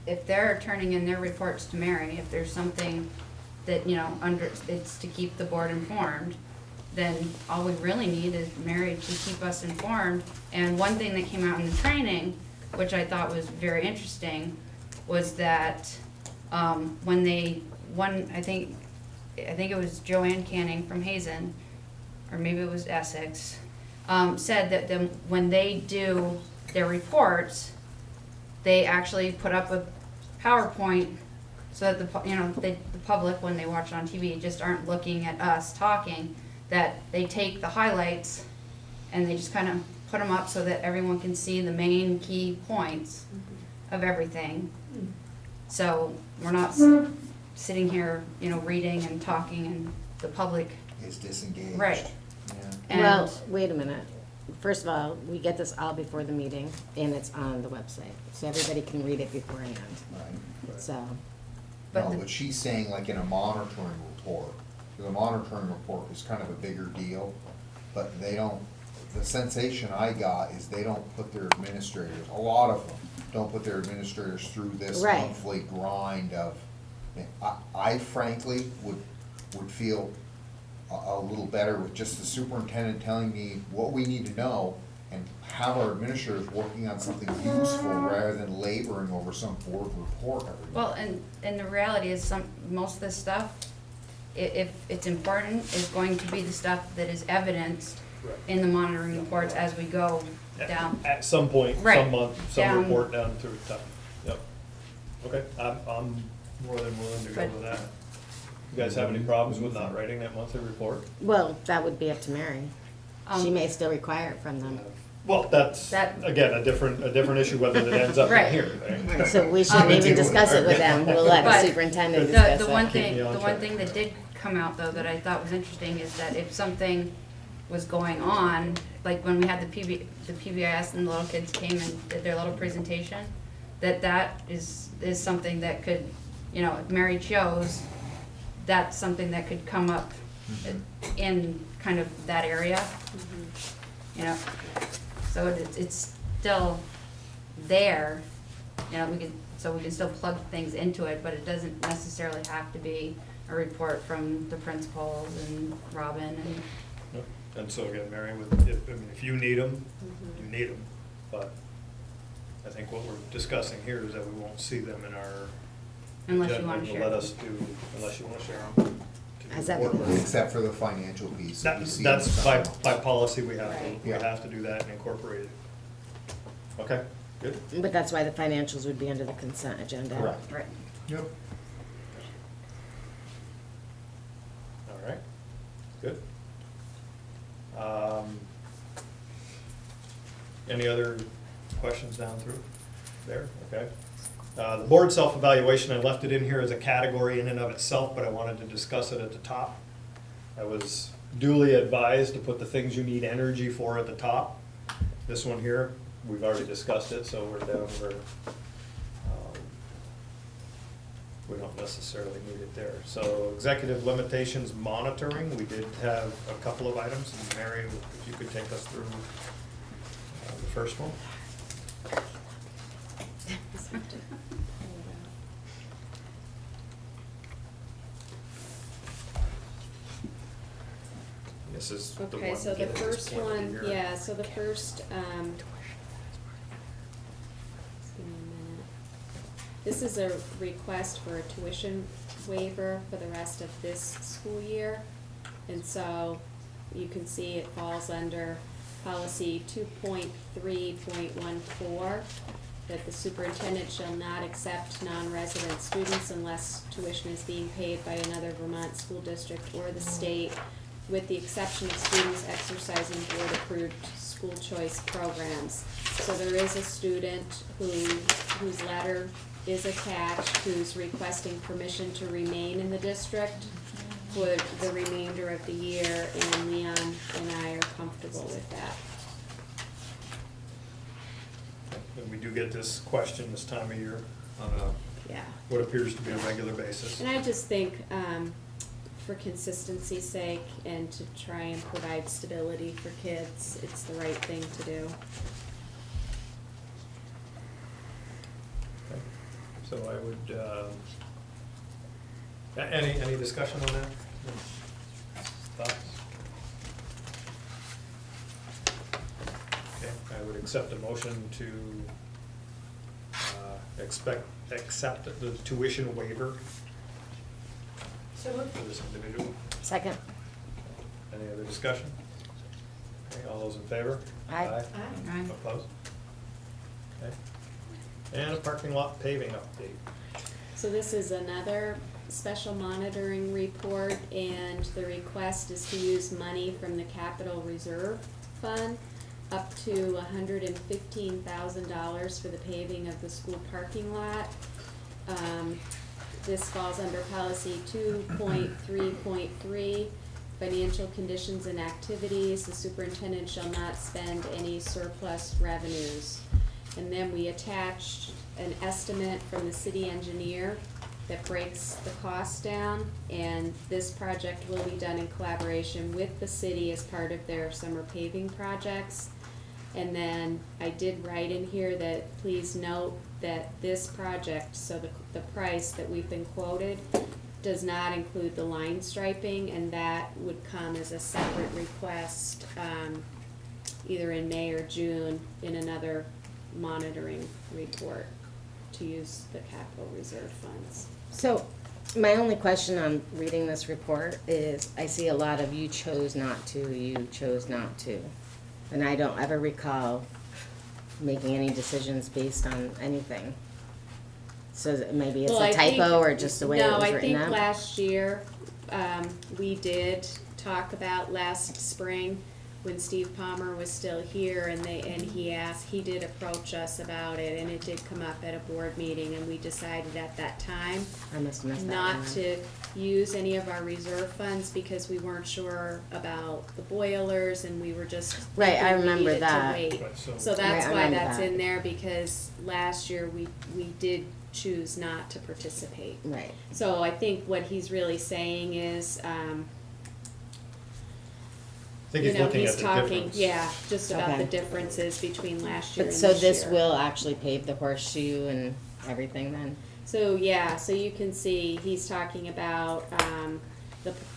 D: if they're turning in their reports to Mary, if there's something that, you know, it's to keep the board informed, then all we really need is Mary to keep us informed. And one thing that came out in the training, which I thought was very interesting, was that, I think it was Joanne Canning from Hazen, or maybe it was Essex, said that when they do their reports, they actually put up a PowerPoint so that the public, when they watch it on TV, just aren't looking at us talking, that they take the highlights and they just kind of put them up so that everyone can see the main key points of everything. So we're not, sitting here, you know, reading and talking and the public,
E: Is disengaged.
D: Right.
E: Yeah.
F: Well,
D: and,
F: wait a minute. First of all, we get this all before the meeting, and it's on the website, so everybody can read it beforehand,
E: Right.
F: so.
D: But
E: No,
D: the-
E: but she's saying like in a monitoring report, the monitoring report is kind of a bigger deal, but they don't, the sensation I got is they don't put their administrators, a lot of them, don't put their administrators through this
F: Right.
E: monthly grind of, I frankly would feel a little better with just the superintendent telling me what we need to know and have our administrators working on something useful rather than laboring over some board report every month.
D: well, and the reality is most of this stuff, if it's important, is going to be the stuff that is evidenced
H: Right.
D: in the monitoring reports as we go down.
H: At some point,
D: Right.
H: some month, some
D: Down.
H: report down through time. Yep. Okay, I'm more than willing to go
D: But-
H: with that. You guys have any problems with not writing that monthly report?
F: Well, that would be up to Mary. She
D: Um,
F: may still require it from them.
H: Well, that's,
D: That-
H: again, a different issue whether that ends up in
D: Right.
H: here, right?
F: Right, so we shouldn't even discuss it with them. We'll let the
D: But
F: superintendent discuss
D: The one
F: it.
H: Keep
D: thing,
H: me on
D: the one
H: track.
D: thing that did come out though that I thought was interesting is that if something was going on, like when we had the PBIS and the little kids came and did their little presentation, that is something that could, you know, if Mary chose, that's something that could come up in kind of that area, you know? So it's still there, you know, we can still plug things into it, but it doesn't necessarily have to be a report from the principals and Robin and,
H: Yep. And so again, Mary, if you need them, you need them, but I think what we're discussing here is that we won't see them in our
D: unless you
H: agenda.
D: wanna
H: We'll
D: share.
H: let us do, unless you wanna share them.
F: Has that been-
E: Except for the financial piece. that we see in
H: That's by
E: some-
H: policy, we have
C: Right.
H: to, we have to do that and incorporate it. Okay, good.
F: But that's why the financials would be under the consent agenda.
E: Correct.
D: Right.
E: Yep.
H: All right, good. Any other questions down through there? Okay. The board self-evaluation, I left it in here as a category in and of itself, but I wanted to discuss it at the top. I was duly advised to put the things you need energy for at the top. This one here, we've already discussed it, so we're down where we don't necessarily need it there. So executive limitations monitoring, we did have a couple of items, and Mary, if you could take us through the first one. This is the one.
C: Okay, so the
H: at this
C: first
H: point of the
C: one,
H: year.
C: yeah, so the first, just give me a minute. This is a request for a tuition waiver for the rest of this school year. And so you can see it falls under policy 2.3.14, that the superintendent shall not accept non-resident students unless tuition is being paid by another Vermont school district or the state, with the exception of students exercising board-approved school choice programs. So there is a student whose letter is attached, who's requesting permission to remain in the district for the remainder of the year, and Leon and I are comfortable with that.
H: And we do get this question this time of year on a,
F: Yeah.
H: what appears to be a regular basis.
C: And I just think, for consistency's sake and to try and provide stability for kids, it's the right thing to do.
H: Okay. So I would, any discussion on that? Thoughts? Okay, I would accept a motion to accept the tuition waiver
B: So moved.
H: for this individual.
F: Second?
H: Any other discussion? Okay, all those in favor?
F: Aye.
B: Aye.
D: Aye.
H: Opposed? Okay. And a parking lot paving update.
C: So this is another special monitoring report, and the request is to use money from the capital reserve fund up to $115,000 for the paving of the school parking lot. this falls under policy 2.3.3, financial conditions and activities. The superintendent shall not spend any surplus revenues. And then we attached an estimate from the city engineer that breaks the cost down, and this project will be done in collaboration with the city as part of their summer paving projects. And then I did write in here that please note that this project, so the price that we've been quoted, does not include the line striping, and that would come as a separate request, either in May or June in another monitoring report to use the capital reserve funds.
F: So, my only question on reading this report is, I see a lot of you chose not to, you chose not to. And I don't ever recall making any decisions based on anything. So maybe it's
C: Well,
F: a
C: I think-
F: typo or just the way it was written
C: No, I think
F: out?
C: last year, we did talk about last spring, when Steve Palmer was still here, and he did approach us about it, and it did come up at a board meeting, and we decided at that time
F: I must have missed that
C: not
F: one.
C: to use any of our reserve funds because we weren't sure about the boilers, and we were just
F: Right, I
C: thinking we
F: remember
C: needed to
F: that.
C: wait.
H: Right, so-
C: So that's
F: Right, I
C: why
F: remember
C: that's
F: that.
C: in there, because last year we did choose not to participate.
F: Right.
C: So I think what he's really saying is,
H: I think he's looking at the
C: talking,
H: difference.
C: yeah, just about
F: Okay.
C: the differences between last year
F: But
C: and
F: so
C: this year.
F: this will actually pave the horseshoe and everything then?
C: So, yeah, so you can see, he's talking about,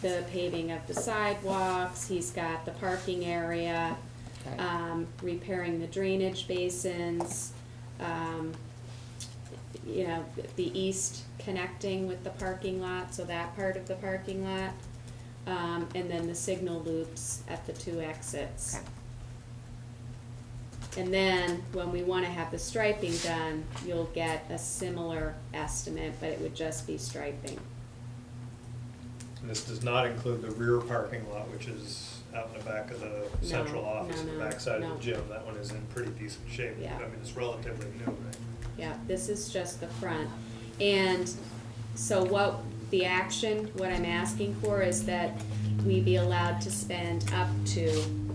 C: the paving of the sidewalks, he's got the parking area,
F: Okay.
C: repairing the drainage basins, you know, the east connecting with the parking lot, so that part of the parking lot, and then the signal loops at the two exits.
F: Okay.
C: And then, when we wanna have the striping done, you'll get a similar estimate, but it would just be striping.
H: And this does not include the rear parking lot, which is out in the back of the central
C: No,
H: office,
C: no,
H: the
C: no,
H: backside of
C: no.
H: the gym. That one is in pretty decent shape.
C: Yeah.
H: I mean, it's relatively new, right?
C: Yeah, this is just the front. And so what I'm asking for is that we be allowed to spend up to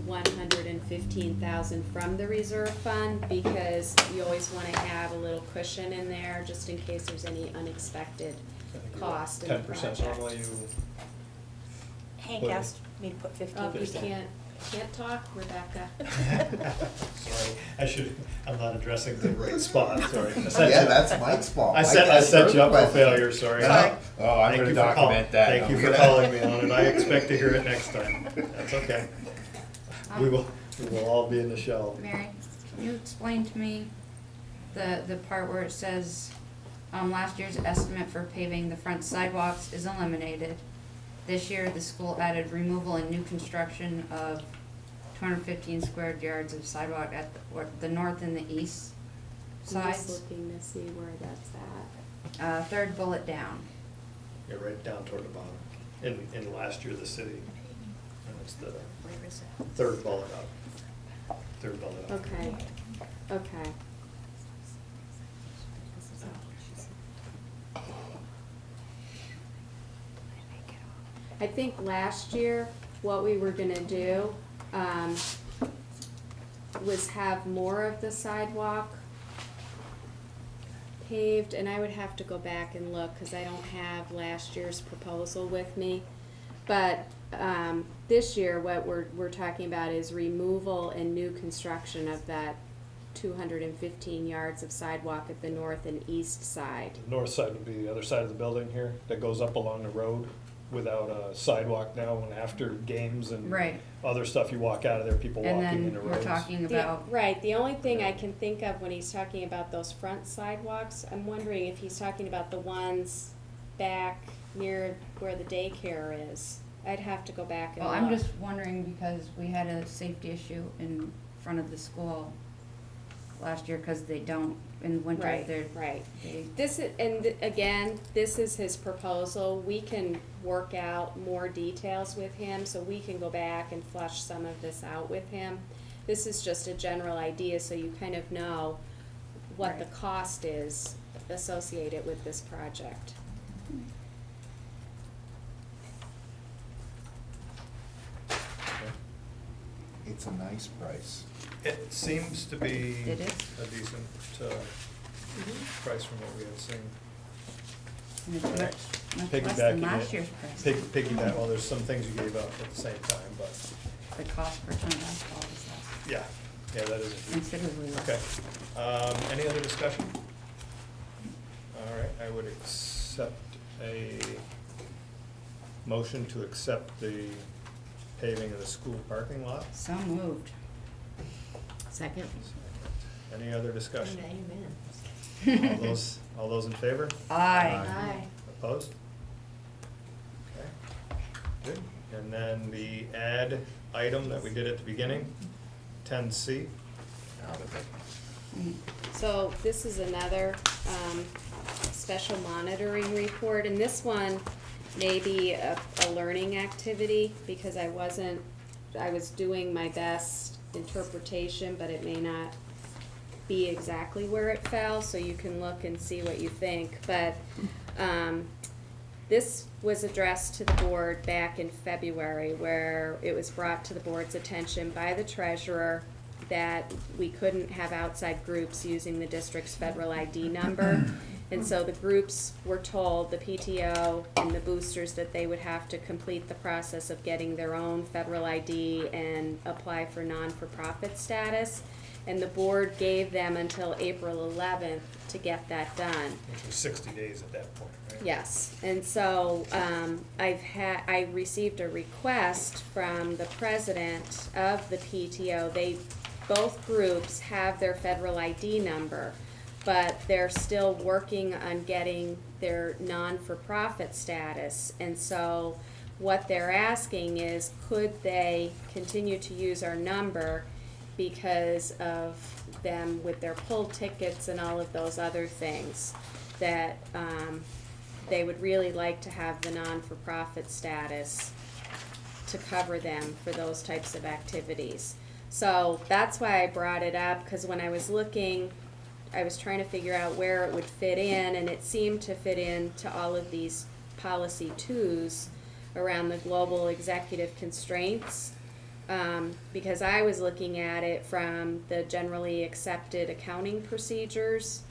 C: 115,000 from the reserve fund, because you always wanna have a little cushion in there, just in case there's any unexpected cost in the project.
H: 10% normally you.
I: Hank
H: Put it.
I: asked me to put
C: Oh, you
I: 15%.
C: can't talk, Rebecca.
H: Sorry, I'm not addressing the right spot, sorry. I set
E: Yeah,
H: you-
E: that's Mike's fault.
H: I
E: Mike
H: set
E: asked
H: you
E: her
H: up for
E: question.
H: failure, sorry.
E: Sorry. Oh, I'm
H: Thank
E: gonna
H: you for call-
E: document that.
H: Thank you
E: I'm
H: for
E: gonna-
H: calling me on it, I expect to hear it next time, that's okay. We will all be in the shell.
D: Mary, can you explain to me the part where it says, last year's estimate for paving the front sidewalks is eliminated. This year, the school added removal and new construction of 215 square yards of sidewalk at the north and the east
C: I'm just
D: sides.
C: looking to see where that's at.
D: Third bullet down.
H: Yeah, right down toward the bottom. In last year, the city, and it's the
I: Where is it?
H: third bullet up. Third bullet up.
C: Okay, okay. I think last year, what we were gonna do, was have more of the sidewalk paved, and I would have to go back and look, cause I don't have last year's proposal with me. But, this year, what we're talking about is removal and new construction of that 215 yards of sidewalk at the north and east side.
H: The north side would be the other side of the building here, that goes up along the road without a sidewalk now, and after games and
D: Right.
H: other stuff, you walk out of there, people
D: And
H: walking in the
D: then
H: roads.
D: we're talking
C: The-
D: about,
C: Right, the only thing I can think of when he's talking about those front sidewalks, I'm wondering if he's talking about the ones back near where the daycare is. I'd have to go back and
D: well,
C: look.
D: I'm just wondering because we had a safety issue in front of the school last year, cause they don't, in winter,
C: Right,
D: they're,
C: right.
D: they,
C: This is, again, this is his proposal. We can work out more details with him, so we can go back and flush some of this out with him. This is just a general idea, so you kind of know what the
D: Right.
C: cost is associated with this project.
E: It's a nice price.
H: It seems to be
D: It is.
H: a decent price from what we had seen.
D: And it's
H: Right.
D: much less
H: Piggybacking
D: than last
H: it-
D: year's price.
H: Piggyback, well, there's some things you gave up at the same time, but,
D: The cost per ton of asphalt is less,
H: yeah, that is a huge.
D: considerably less.
H: Okay. Any other discussion? All right, I would accept a motion to accept the paving of the school parking lot.
D: So moved.
F: Second?
H: Any other discussion?
B: Amen.
H: All those in favor?
D: Aye.
B: Aye.
H: Opposed? Okay, good. And then the add item that we did at the beginning, 10C.
E: Out of it.
C: So this is another special monitoring report, and this one may be a learning activity, because I was doing my best interpretation, but it may not be exactly where it fell, so you can look and see what you think. But this was addressed to the board back in February, where it was brought to the board's attention by the treasurer that we couldn't have outside groups using the district's federal ID number. And so the groups were told, the PTO and the boosters, that they would have to complete the process of getting their own federal ID and apply for non-for-profit status. And the board gave them until April 11th to get that done.
H: Which was 60 days at that point, right?
C: Yes, and so I received a request from the president of the PTO. Both groups have their federal ID number, but they're still working on getting their non-for-profit status. And so what they're asking is, could they continue to use our number because of them with their pull tickets and all of those other things, that they would really like to have the non-for-profit status to cover them for those types of activities. So that's why I brought it up, because when I was looking, I was trying to figure out where it would fit in, and it seemed to fit into all of these policy twos around the global executive constraints. Because I was looking at it from the generally accepted accounting procedures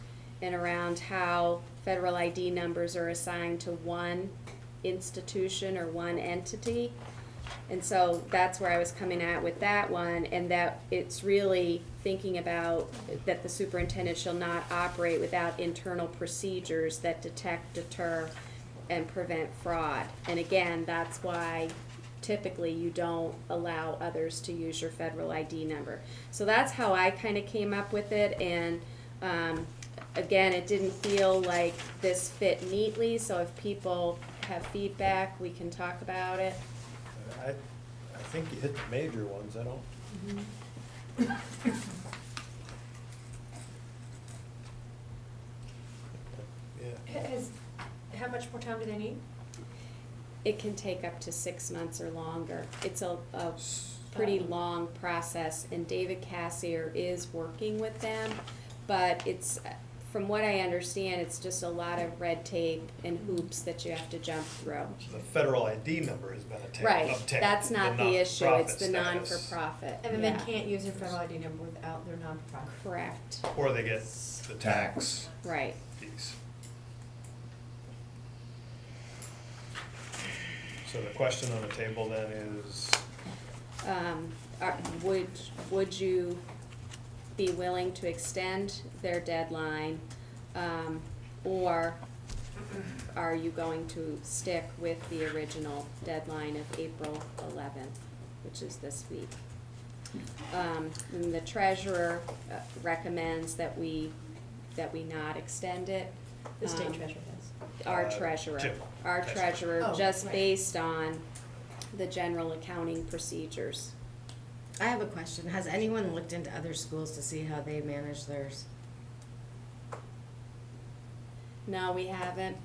C: and around how federal ID numbers are assigned to one institution or one entity. And so that's where I was coming at with that one, and that it's really thinking about that the superintendent shall not operate without internal procedures that detect, deter, and prevent fraud. And again, that's why typically you don't allow others to use your federal ID number. So that's how I kind of came up with it, and again, it didn't feel like this fit neatly, so if people have feedback, we can talk about it.
H: I think you hit the major ones, I don't. Yeah.
B: How much more time do they need?
C: It can take up to 6 months or longer. It's a pretty long process, and David Cassier is working with them, but it's, from what I understand, it's just a lot of red tape and hoops that you have to jump through.
H: The federal ID number has been obtained.
C: Right, that's not the issue, it's the
H: non-profit status.
C: non-for-profit.
B: And the men
C: Yeah.
B: can't use their federal ID number without their non-profit.
C: Correct,
H: Or they get the tax
C: right.
H: piece. So the question on the table then is,
C: Would you be willing to extend their deadline, or are you going to stick with the original deadline of April 11th, which is this week? And the treasurer recommends that we not extend it.
B: The state
C: Um,
B: treasurer does.
C: Our treasurer,
H: Jim.
C: our
H: That's-
C: treasurer,
B: Oh,
C: just
B: right.
C: based on the general accounting procedures.
F: I have a question. Has anyone looked into other schools to see how they manage theirs?
C: No, we haven't.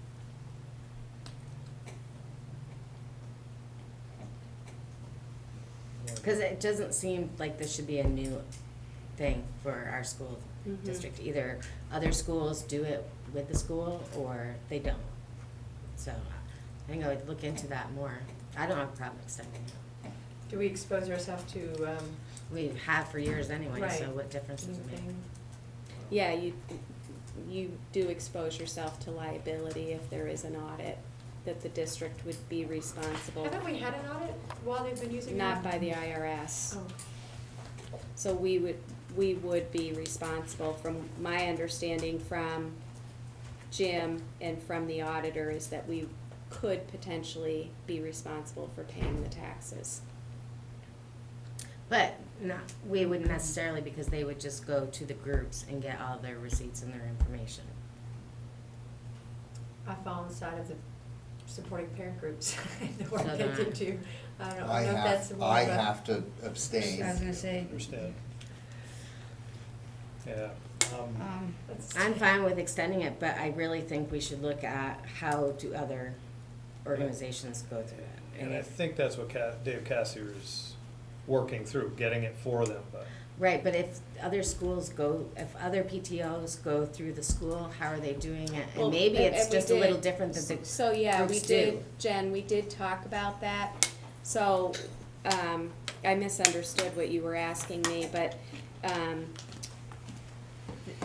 F: Because it doesn't seem like this should be a new thing for our school
C: Mhm.
F: district. Either other schools do it with the school or they don't. So I think I would look into that more. I don't have a problem extending it.
B: Do we expose ourselves to,
F: We have for years anyway, so
B: Right.
F: what difference does it make?
B: anything?
C: Yeah, you do expose yourself to liability if there is an audit, that the district would be responsible,
B: Haven't we had an audit while they've been using?
C: not
B: that?
C: by the IRS.
B: Oh.
C: So we would be responsible, from my understanding from Jim and from the auditor, is that we could potentially be responsible for paying the taxes.
F: But not, we wouldn't necessarily, because they would just go to the groups and get all their receipts and their information.
B: I fall on the side of the supporting parent groups, the work
F: So
B: they
F: then-
B: do. I don't know
E: I
B: if that's
E: have,
B: more
E: I
B: of a-
E: have to abstain.
I: I was gonna say,
H: Understand. Yeah.
B: that's-
F: I'm fine with extending it, but I really think we should look at how do other organizations go through it.
H: And I
F: if-
H: think that's what Dave Cassier is working through, getting it for them, but.
F: Right, but if other schools go, if other PTOs go through the school, how are they doing it?
C: Well,
F: And maybe it's
C: and we
F: just a little
C: did-
F: different than the
C: So, yeah, we
F: groups
C: did,
F: do.
C: Jen, we did talk about that. So, I misunderstood what you were asking me, but,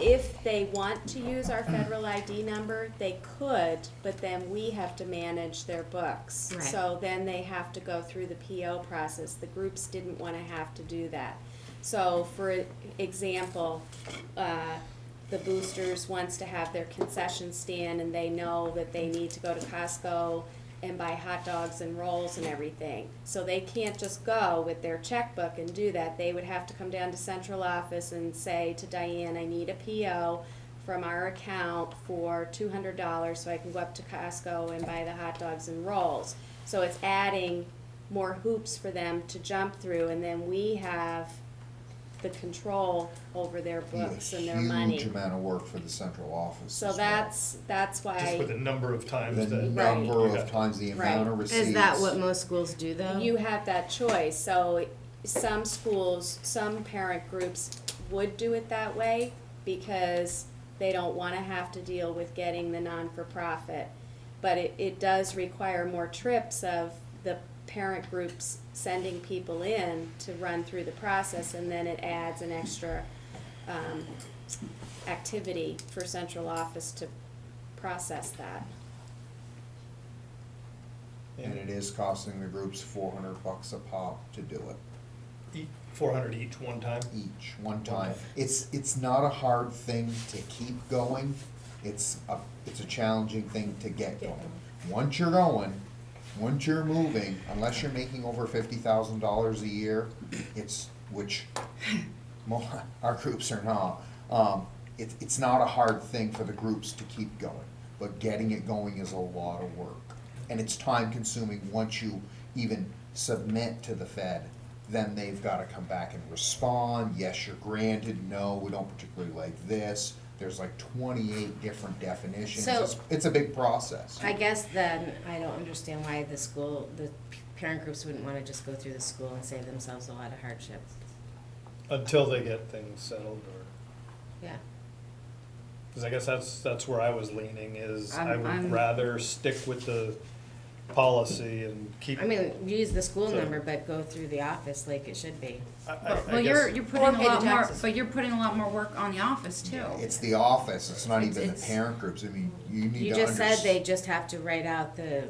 C: if they want to use our federal ID number, they could, but then we have to manage their books.
F: Right.
C: So then they have to go through the PO process. The groups didn't wanna have to do that. So for example, the Boosters wants to have their concession stand, and they know that they need to go to Costco and buy hot dogs and rolls and everything. So they can't just go with their checkbook and do that. They would have to come down to central office and say to Diane, I need a PO from our account for $200 so I can go up to Costco and buy the hot dogs and rolls. So it's adding more hoops for them to jump through, and then we have the control over their books and their money.
E: Huge amount of work for the central office
C: So
E: as well.
C: that's
H: Just with the
C: why
H: number of times
E: The
H: that.
C: Right.
E: number
H: you
E: of
H: have to-
E: times, the
C: Right.
E: amount of receipts.
F: Is that what most schools do though?
C: you have that choice. So some schools, some parent groups would do it that way because they don't wanna have to deal with getting the non-for-profit. But it does require more trips of the parent groups sending people in to run through the process, and then it adds an extra, activity for central office to process that.
E: And it is costing the groups $400 a pop to do it,
H: 400 each one time?
E: each, one time.
H: Okay.
E: It's not a hard thing to keep going, it's a challenging thing to get going. Once you're going, once you're moving, unless you're making over $50,000 a year, which our groups are not, it's not a hard thing for the groups to keep going, but getting it going is a lot of work. And it's time consuming once you even submit to the Fed, then they've gotta come back and respond, yes, you're granted, no, we don't particularly like this. There's like 28 different definitions,
F: So-
E: it's a big process.
F: I guess then I don't understand why the school, the parent groups wouldn't wanna just go through the school and save themselves a lot of hardship.
H: Until they get things settled, or,
F: Yeah.
H: because I guess that's where I was leaning, is I
D: I'm-
H: would rather stick with the policy and keep.
F: I mean, use the school
H: So-
F: number, but go through the office like it should be.
H: I
I: well,
H: guess-
I: you're
B: Or
I: putting a
B: pay the
I: lot more,
B: taxes.
I: but you're putting a lot more work on the office too.
E: It's the office, it's not even the
I: It's-
E: parent groups, I mean, you need
F: You
E: to
F: just said
E: underst-
F: they just have to write out the,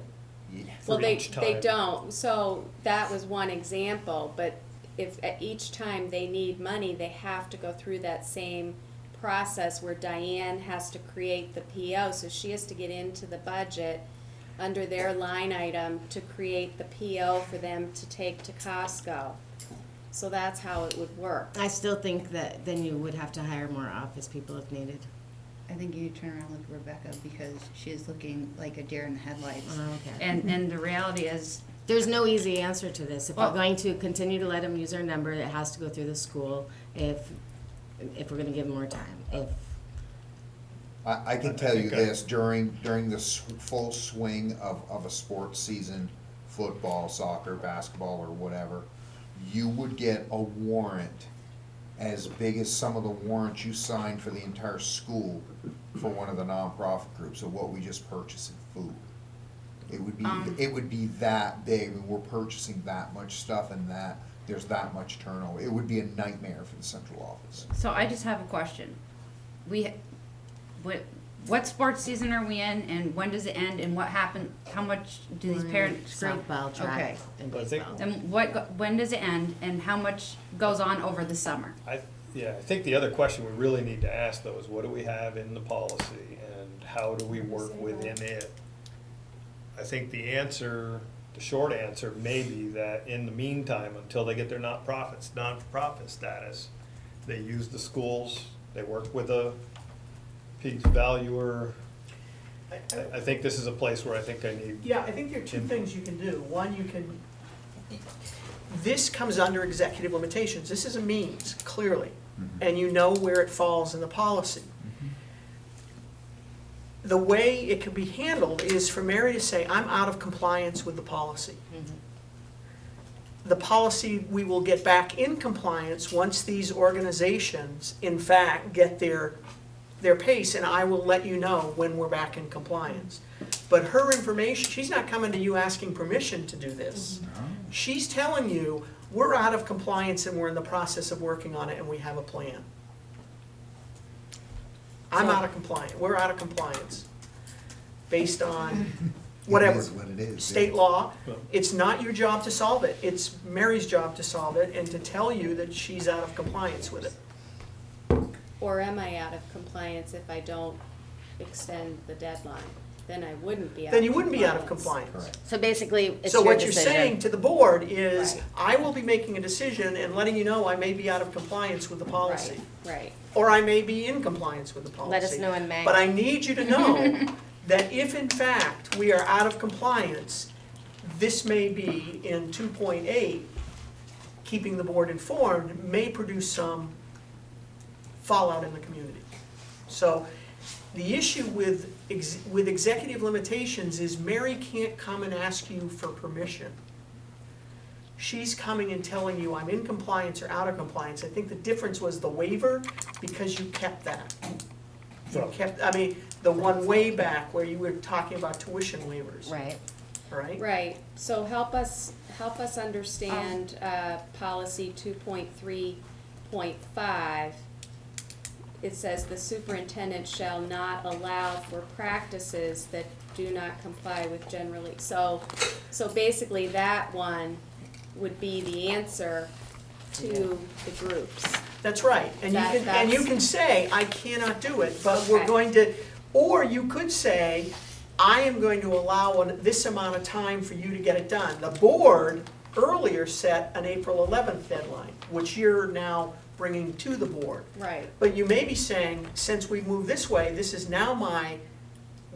E: Yeah.
C: Well,
H: For
C: they
H: each time.
C: don't, so that was one example, but if at each time they need money, they have to go through that same process where Diane has to create the PO, so she has to get into the budget under their line item to create the PO for them to take to Costco. So that's how it would work.
F: I still think that then you would have to hire more office people if needed.
I: I think you turn around and look at Rebecca because she is looking like a deer in the headlights.
F: Oh, okay.
I: And the reality is,
F: There's no easy answer to this. If we're
I: Well-
F: going to continue to let them use our number, it has to go through the school. If we're gonna give them more time, if,
E: I can
H: I
E: tell you
H: think
E: this, during the full swing of a sports season, football, soccer, basketball, or whatever, you would get a warrant as big as some of the warrants you signed for the entire school for one of the nonprofit groups of what we just purchased in food. It would be that big, and we're purchasing that much stuff and that, there's that much turnover. It would be a nightmare for the central office.
D: So I just have a question. What sports season are we in, and when does it end, and what happened, how much do these parents group?
F: Softball,
D: Okay.
F: track, and
H: I think-
F: baseball.
D: And when does it end, and how much goes on over the summer?
H: I think the other question we really need to ask though is what do we have in the policy and how do we work within it? I think the short answer may be that in the meantime, until they get their non-for-profit status, they use the schools, they work with a piece valuer. I think this is a place where I think I need.
G: Yeah, I think there are two things you can do. One, this comes under executive limitations. This is a means, clearly, and you know where it falls in the policy. The way it can be handled is for Mary to say, I'm out of compliance with the policy. The policy, we will get back in compliance once these organizations, in fact, get their pace, and I will let you know when we're back in compliance. But her information, she's not coming to you asking permission to do this. She's telling you, we're out of compliance and we're in the process of working on it and we have a plan. I'm out of compliance, we're out of compliance, based on whatever.
E: It is what it is.
G: State
E: yeah.
G: law. It's not your job to solve it, it's Mary's job to solve it and to tell you that she's out of compliance with it.
C: Or am I out of compliance if I don't extend the deadline? Then I wouldn't be out of compliance.
G: Then you wouldn't be out of compliance.
E: Correct.
F: So basically, it's
G: So
F: your
G: what you're
F: decision.
G: saying to the board is,
C: Right.
G: I will be making a decision and letting you know I may be out of compliance with the policy.
C: Right.
G: Or I may be in compliance with the policy.
F: Let us know in May.
G: But I need you to know that if in fact we are out of compliance, this may be in 2.8, keeping the board informed, may produce some fallout in the community. So the issue with executive limitations is Mary can't come and ask you for permission. She's coming and telling you, I'm in compliance or out of compliance. I think the difference was the waiver, because you kept that. You kept, I mean, the one way back where you were talking about tuition waivers,
F: Right.
G: right?
C: Right, so help us understand, policy 2.3.5. It says the superintendent shall not allow for practices that do not comply with generally, so basically that one would be the answer to the groups.
G: That's right, and you
C: That-
G: can, and you
C: that's-
G: can say, I cannot do it, but we're
C: Okay.
G: going to, or you could say, I am going to allow this amount of time for you to get it done. The board earlier set an April 11th deadline, which you're now bringing to the board.
C: Right.
G: But you may be saying, since we move this way, this is now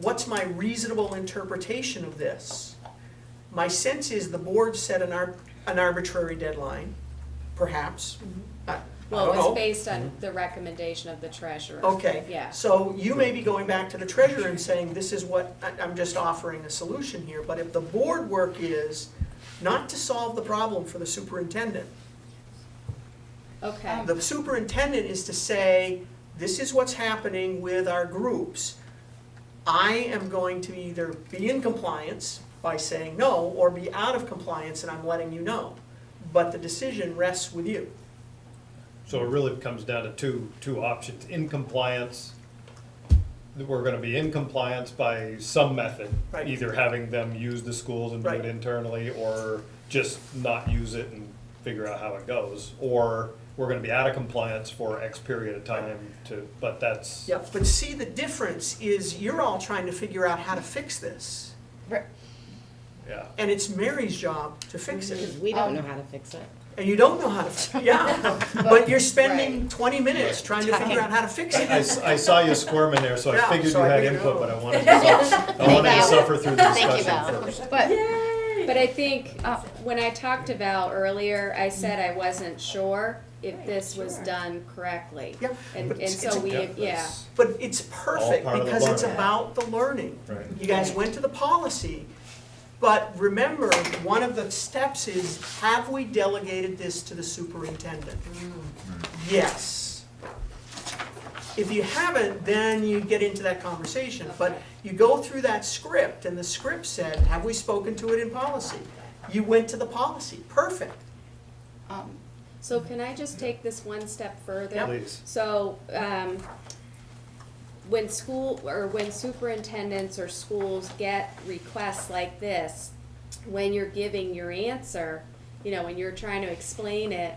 G: what's my reasonable interpretation of this? My sense is the board set an arbitrary deadline, perhaps. I
C: Well,
G: don't
C: it was
G: know.
C: based on the recommendation of the treasurer.
G: Okay.
C: Yeah.
G: So you may be going back to the treasurer and saying, this is what, I'm just offering a solution here. But if the board work is not to solve the problem for the superintendent,
C: Okay,
G: the superintendent is to say, this is what's happening with our groups. I am going to either be in compliance by saying no, or be out of compliance and I'm letting you know. But the decision rests with you.
H: So it really comes down to two options, in compliance, we're gonna be in compliance by some method.
G: Right.
H: Either having them use the schools and do
G: Right.
H: it internally, or just not use it and figure out how it goes. Or we're gonna be out of compliance for X period of time but that's.
G: Yeah, but see, the difference is you're all trying to figure out how to fix this.
H: Yeah.
G: And it's Mary's job to fix
F: Because
G: it.
F: we don't know how to fix it.
G: And you don't know how to, yeah. But you're spending 20 minutes trying to figure out how to fix it.
H: I saw you squirming there, so I
G: Yeah,
H: figured
G: so
H: you
G: I
H: had
G: figured,
H: input,
G: oh.
H: but I wanted to suffer through the
F: Thank you,
H: discussion
F: Val.
H: first.
C: but I think, when I talked to Val earlier, I said I wasn't sure if this was done correctly.
G: Yeah,
C: And,
G: but
C: and
G: it's-
C: so
G: it's-
C: we,
H: Yeah,
C: yeah,
H: that's-
G: But it's perfect
H: part of the
G: because it's
H: learning.
G: about the learning.
H: Right.
G: You guys went to the policy, but remember, one of the steps is, have we delegated this to the superintendent? Yes. If you haven't, then you get into that conversation. But
C: Okay.
G: you go through that script, and the script said, have we spoken to it in policy? You went to the policy, perfect.
C: So can I just take this one step further?
H: Please.
C: So, when when superintendents or schools get requests like this, when you're giving your answer, you know, when you're trying to explain it,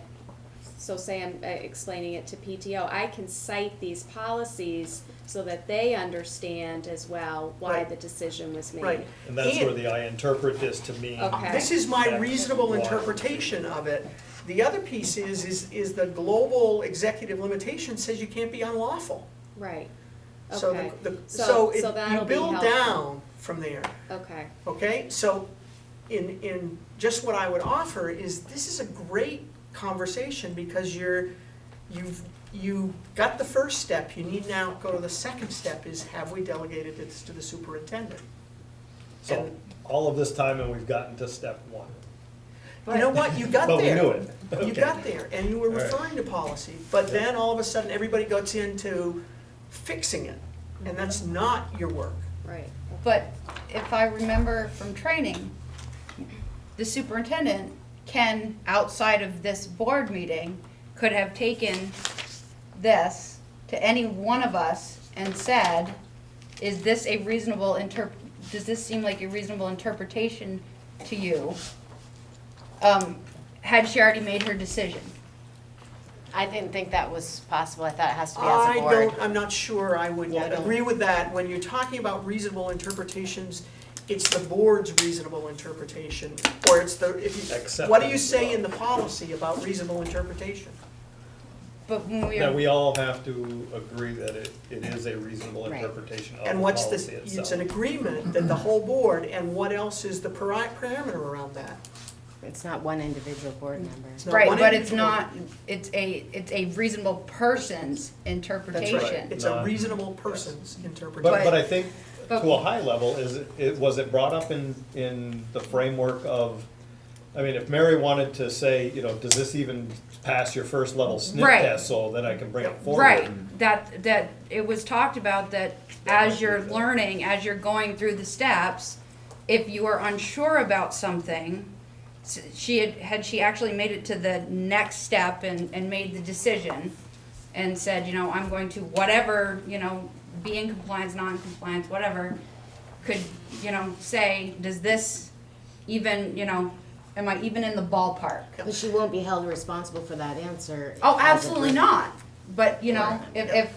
C: so say I'm explaining it to PTO, I can cite these policies so that they understand as well why
G: Right.
C: the decision was made.
G: Right.
H: And that's where the I interpret this to mean.
C: Okay.
G: This is my
H: X,
G: reasonable
H: Y.
G: interpretation of it. The other piece is the global executive limitation says you can't be unlawful.
C: Right,
G: So
C: okay.
G: so you
C: that'll be
G: build
C: helpful.
G: down from there,
C: Okay,
G: okay? So in just what I would offer is this is a great conversation because you've got the first step. You need now go to the second step is have we delegated this to the superintendent?
H: So all of this time and we've gotten to step one.
G: You know what, you got there.
H: But we knew it.
G: You
H: Okay.
G: got there, and you were
H: All right.
G: referring to policy, but then all of a sudden, everybody gets into fixing it, and that's not your work.
C: right.
I: But if I remember from training, the superintendent can, outside of this board meeting, could have taken this to any one of us and said, is this a reasonable does this seem like a reasonable interpretation to you? Had she already made her decision?
F: I didn't think that was possible. I thought it has to be as a board.
G: I'm not sure I would
F: Yeah, I don't-
G: agree with that. When you're talking about reasonable interpretations, it's the board's reasonable interpretation, or it's the, what do you say in the policy about reasonable interpretation?
I: But when we
H: That
I: are,
H: we all have to agree that it is a reasonable
F: Right.
H: interpretation of
G: And
H: the
G: what's
H: policy
G: the,
H: itself.
G: it's an agreement that the whole board, and what else is the parameter around that?
F: It's not one individual board member.
G: It's not
I: right,
G: one
I: but it's
G: individual.
I: not, it's a reasonable person's
G: That's
I: interpretation.
G: right, it's a
H: Not-
G: reasonable person's interpretation.
H: But I think
I: But-
H: to a high level, was it brought up in the framework of, I mean, if Mary wanted to say, you know, does this even pass your first level sniff
I: Right.
H: test so that I can bring it forward?
I: Right, that it was talked about that as you're learning, as you're going through the steps, if you are unsure about something, had she actually made it to the next step and made the decision and said, you know, I'm going to whatever, you know, be in compliance, non-compliance, whatever, could, you know, say, does this even, you know, am I even in the ballpark?
F: But she won't be held responsible for that answer.
I: Oh,
F: as a
I: absolutely
F: group.
I: not, but, you know, if,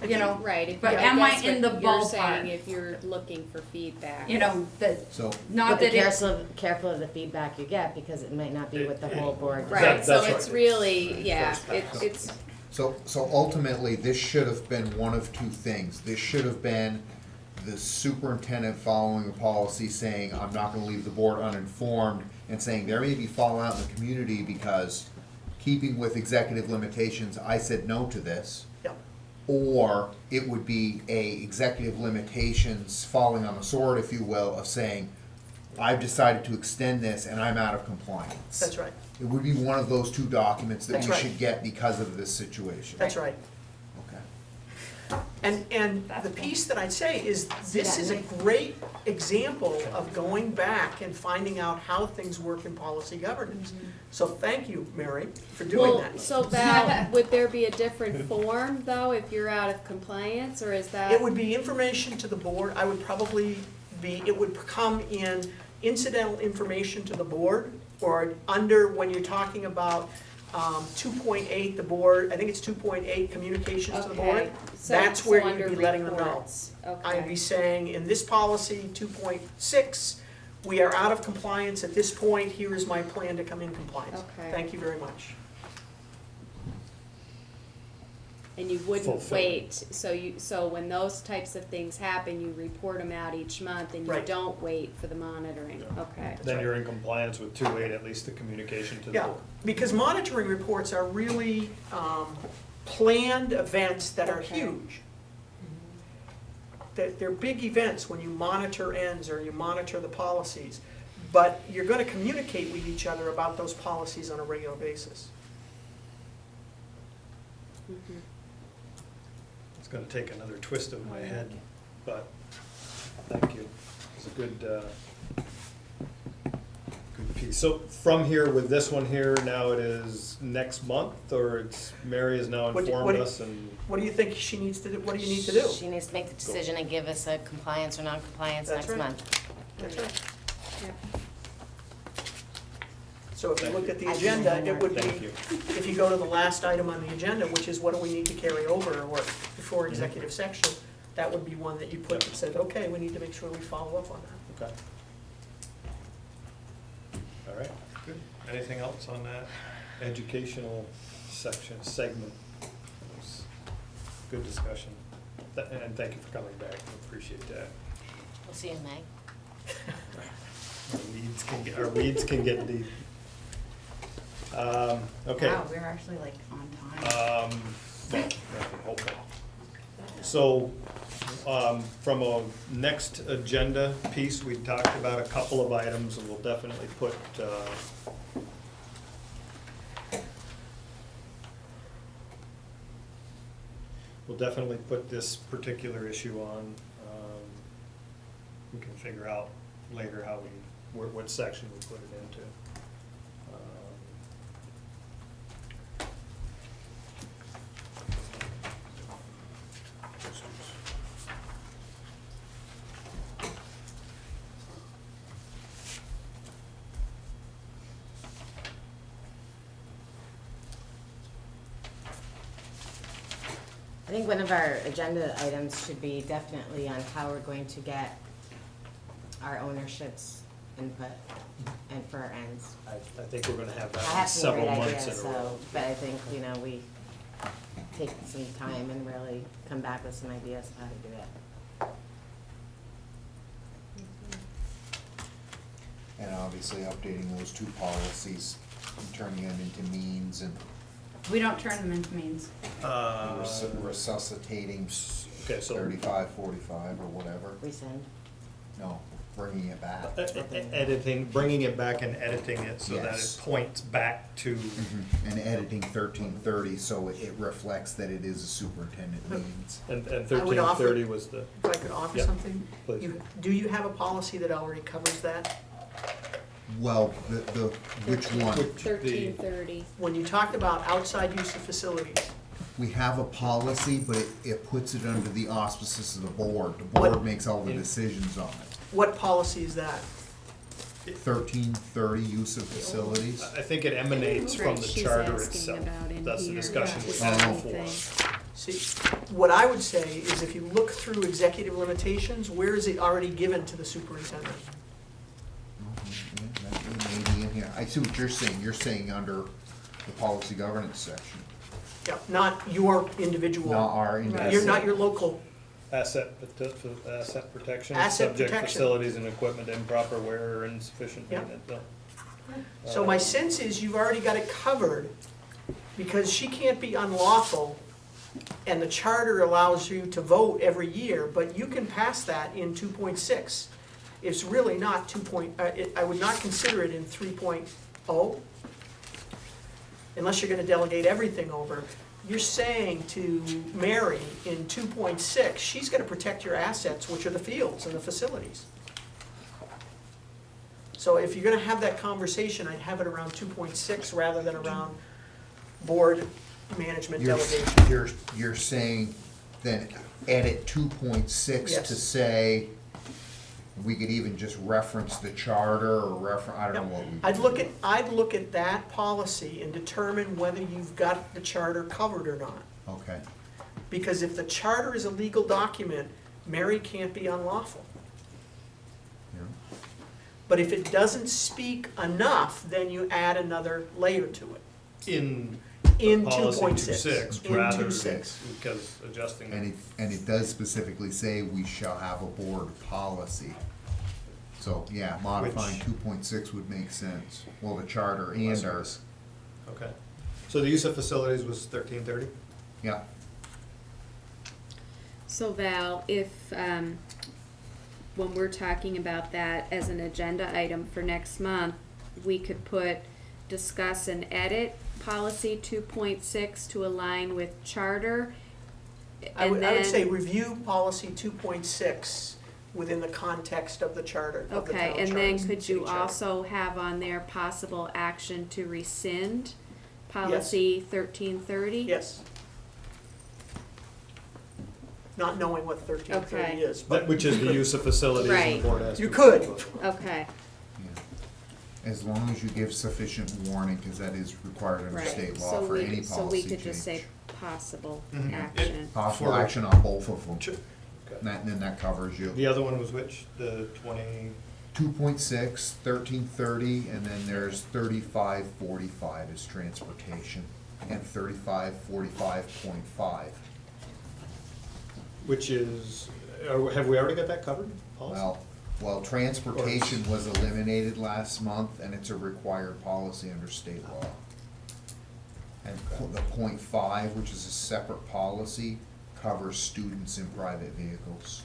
I: you know,
C: Right, if,
I: But
C: I
I: am I
C: guess
I: in
C: what
I: the
C: you're saying,
I: ballpark?
C: if you're looking for feedback.
I: you know, that,
E: So,
I: not
F: But be
I: that it's,
F: careful of the feedback you get, because it might not be what the whole board.
C: Right,
H: That-
C: so
H: that's
C: it's
H: right.
C: really, yeah,
H: First
C: it's,
E: so ultimately, this should have been one of two things. This should have been the superintendent following a policy saying, I'm not gonna leave the board uninformed, and saying there may be fallout in the community because, keeping with executive limitations, I said no to this.
G: Yep.
E: Or it would be a executive limitations falling on the sword, if you will, of saying, I've decided to extend this and I'm out of compliance.
G: That's right,
E: It would be one of those two documents that
G: That's
E: we
G: right.
E: should get because of this situation.
G: that's right.
E: Okay.
G: And the piece that I'd say is, this is a great example of going back and finding out how things work in policy governance. So thank you, Mary, for doing
C: well,
G: that.
C: so Val, would there be a different form though, if you're out of compliance, or is that?
G: It would be information to the board, I would probably be, it would come in incidental information to the board, or under, when you're talking about 2.8, the board, I think it's 2.8, communications to the board.
C: Okay, so-
G: That's
C: so
G: where you'd
C: under
G: be letting them know.
C: reports.
G: I'd be
C: Okay,
G: saying, in this policy, 2.6, we are out of compliance at this point, here is my plan to come in compliance.
C: Okay.
G: Thank you very much.
C: and you wouldn't
H: Fulfill.
C: wait, so when those types of things happen, you report them out each month and you
G: Right.
C: don't wait for the monitoring, okay.
H: Then you're in compliance with 2.8, at least the communication to the
G: Yeah,
H: board.
G: because monitoring reports are really planned events that are
C: Okay.
G: huge. They're big events when you monitor ends or you monitor the policies, but you're gonna communicate with each other about those policies on a regular basis.
C: Mhm.
H: gonna take another twist of my head, but thank you. It's a good, good piece. So from here, with this one here, now it is next month, or it's, Mary has now
G: What do-
H: informed us and,
G: What do you think she needs to do, what do you need to do?
F: She needs to make the decision and give us a compliance or non-compliance
G: That's
F: next
G: right.
F: month.
G: That's right.
C: Yep.
G: So if you look at the
F: I do
G: agenda,
F: have
G: it would be,
H: thank you.
G: if you go to the last item on the agenda, which is what do we need to carry over or before executive section, that would be one that you put that said, okay, we need to make sure we follow up on that.
H: okay. All right, good. Anything else on that educational section, segment? It was good discussion. And thank you for coming back, I appreciate that.
F: We'll see you in May.
H: Our weeds can get deep. Okay.
I: Wow, we're actually like on time.
H: Well, hopefully. So, from a next agenda piece, we talked about a couple of items, and we'll definitely put, this particular issue on. We can figure out later how what section we put it into.
F: I think one of our agenda items should be definitely on how we're going to get our ownership's input and for our ends.
H: I think we're gonna have
F: I
H: that
F: have some
H: several
F: great
H: months
F: ideas,
H: in a row.
F: so, but I think, we take some time and really come back with some ideas of how to do it.
E: And obviously updating those two policies and turning them into means and
I: We don't turn them into means.
E: resuscitating
H: Okay, so
E: 35, 45 or whatever.
F: Rescind.
E: No, bringing it back.
H: editing, bringing it back and editing it so that
E: Yes.
H: it points back to,
E: And editing 1330 so it reflects that it is a superintendent means.
H: and
G: I would
H: 1330 was the,
G: If I could offer
H: Yeah,
G: something?
H: please.
G: Do you have a policy that already covers that?
E: Well, which one?
C: 1330.
G: When you talked about outside use of facilities,
E: We have a policy, but it puts it under the auspices of the board. The
G: What-
E: board makes all the decisions on it.
G: what policy is that?
E: 1330 use of facilities.
H: I think it emanates from the
C: She's
H: charter
C: asking
H: itself.
C: about in
H: That's the
C: here.
H: discussion we
E: Yeah.
H: had
E: Oh.
H: before.
G: See, what I would say is if you look through executive limitations, where is it already given to the superintendent?
E: Yeah, that may be in here. I see what you're saying. You're saying under the policy governance section,
G: Yeah, not your individual.
E: not our
G: You're not your local.
H: Asset protection,
G: Asset
H: subject
G: protection.
H: facilities and equipment improper wear or insufficient
G: Yeah.
H: maintenance. No.
G: So my sense is you've already got it covered, because she can't be unlawful, and the charter allows you to vote every year, but you can pass that in 2.6. It's really not 2. I would not consider it in 3.0, unless you're gonna delegate everything over. You're saying to Mary in 2.6, she's gonna protect your assets, which are the fields and the facilities. So if you're gonna have that conversation, I'd have it around 2.6 rather than around board management delegation.
E: You're saying then edit 2.6 to
G: Yes.
E: say, we could even just reference the charter or I don't know what we.
G: I'd look at that policy and determine whether you've got the charter covered or not.
E: Okay,
G: Because if the charter is a legal document, Mary can't be unlawful.
E: yeah.
G: But if it doesn't speak enough, then you add another layer to it.
H: In
G: In
H: policy
G: 2.6.
H: 2.6
G: In
H: rather than,
G: 2.6.
H: because adjusting.
E: And it does specifically say we shall have a board policy. So, yeah, modifying
H: Which-
E: 2.6 would make sense. Well, the charter and ours,
H: Okay. So the use of facilities was 1330?
E: yeah.
C: So Val, if, when we're talking about that as an agenda item for next month, we could put discuss and edit policy 2.6 to align with charter
G: I would
C: And
G: say
C: then-
G: review policy 2.6 within the context of the charter, of the town
C: Okay, and then
G: charter,
C: could
G: city
C: you
G: charter.
C: also have on there possible action to rescind policy 1330?
G: Yes. Not knowing what 1330
C: Okay.
G: is, but.
H: Which is the use of facilities and
C: Right.
H: the board has to.
G: You could.
C: Okay,
E: Yeah. As long as you give sufficient warning, because that is required under
C: right.
E: state law
C: So
E: for
C: we,
E: any policy
C: so we could just say
E: change.
C: possible
H: Mhm.
C: action.
E: Possible
H: For-
E: action on both of them.
H: Sure.
E: And then that covers you.
H: The other one was which, the 20?
E: 2.6, 1330, and then there's 3545 is transportation, and 3545.5.
H: Which is, have we already got that covered? Policy?
E: Well, transportation was eliminated last month, and it's a required policy under state law. And the .5, which is a separate policy, covers students in private vehicles.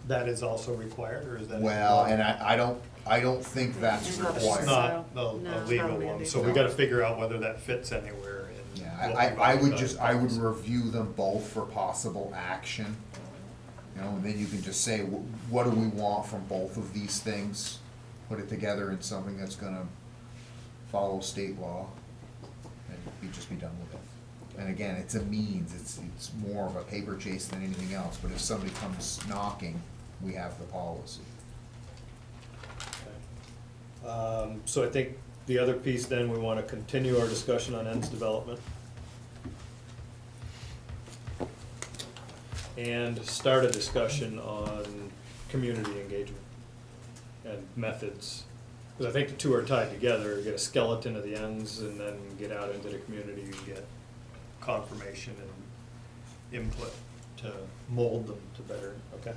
H: That is also required, or is that?
E: Well, and I don't think that's
C: It's not-
H: It's
E: required.
H: not
C: So,
H: a
C: no.
H: legal
G: It's not a
H: one,
G: mandate.
H: so we
E: No.
H: gotta figure out whether that fits anywhere in.
E: Yeah,
H: what
E: I
H: we've
E: would
H: already
E: just,
H: done.
E: I would review them both for possible action. You know, and then you can just say, what do we want from both of these things? Put it together in something that's gonna follow state law, and just be done with it. And again, it's a means, it's more of a paper chase than anything else, but if somebody comes knocking, we have the policy.
H: So I think the other piece then, we wanna continue our discussion on ends development. And start a discussion on community engagement and methods. Because I think the two are tied together, you get a skeleton of the ends and then get out into the community, you get confirmation and input to mold them to better, okay?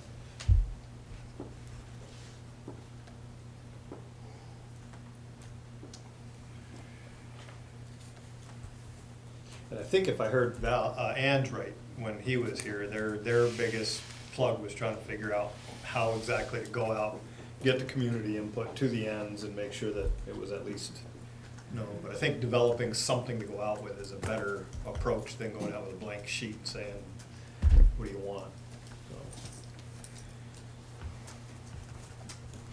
H: And I think if I heard Ange right, when he was here, their biggest plug was trying to figure out how exactly to go out, get the community input to the ends and make sure that it was at least, but I think developing something to go out with is a better approach than going out with a blank sheet saying, what do you want?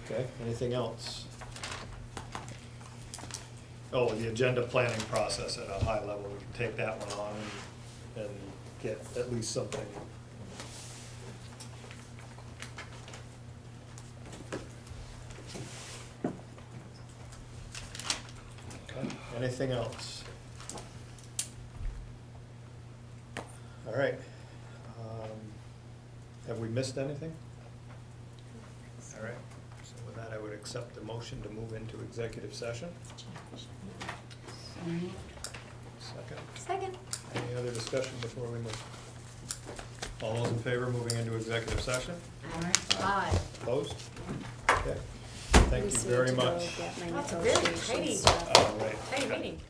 H: So. Okay, anything else? Oh, the agenda planning process at a high level, we can take that one on and get at least something. Okay, anything else? All right. Have we missed anything? All right, so with that, I would accept the motion to move into executive session. Second.
B: Second.
H: Any other discussion before we move? All those in favor of moving into executive session?
B: Aye.
H: Opposed? Okay. Thank you
C: Just need
H: very
C: to go
H: much.
C: get my
B: That's a very
C: negotiation
B: tidy-
C: stuff.
H: All right.
B: Hey, meeting.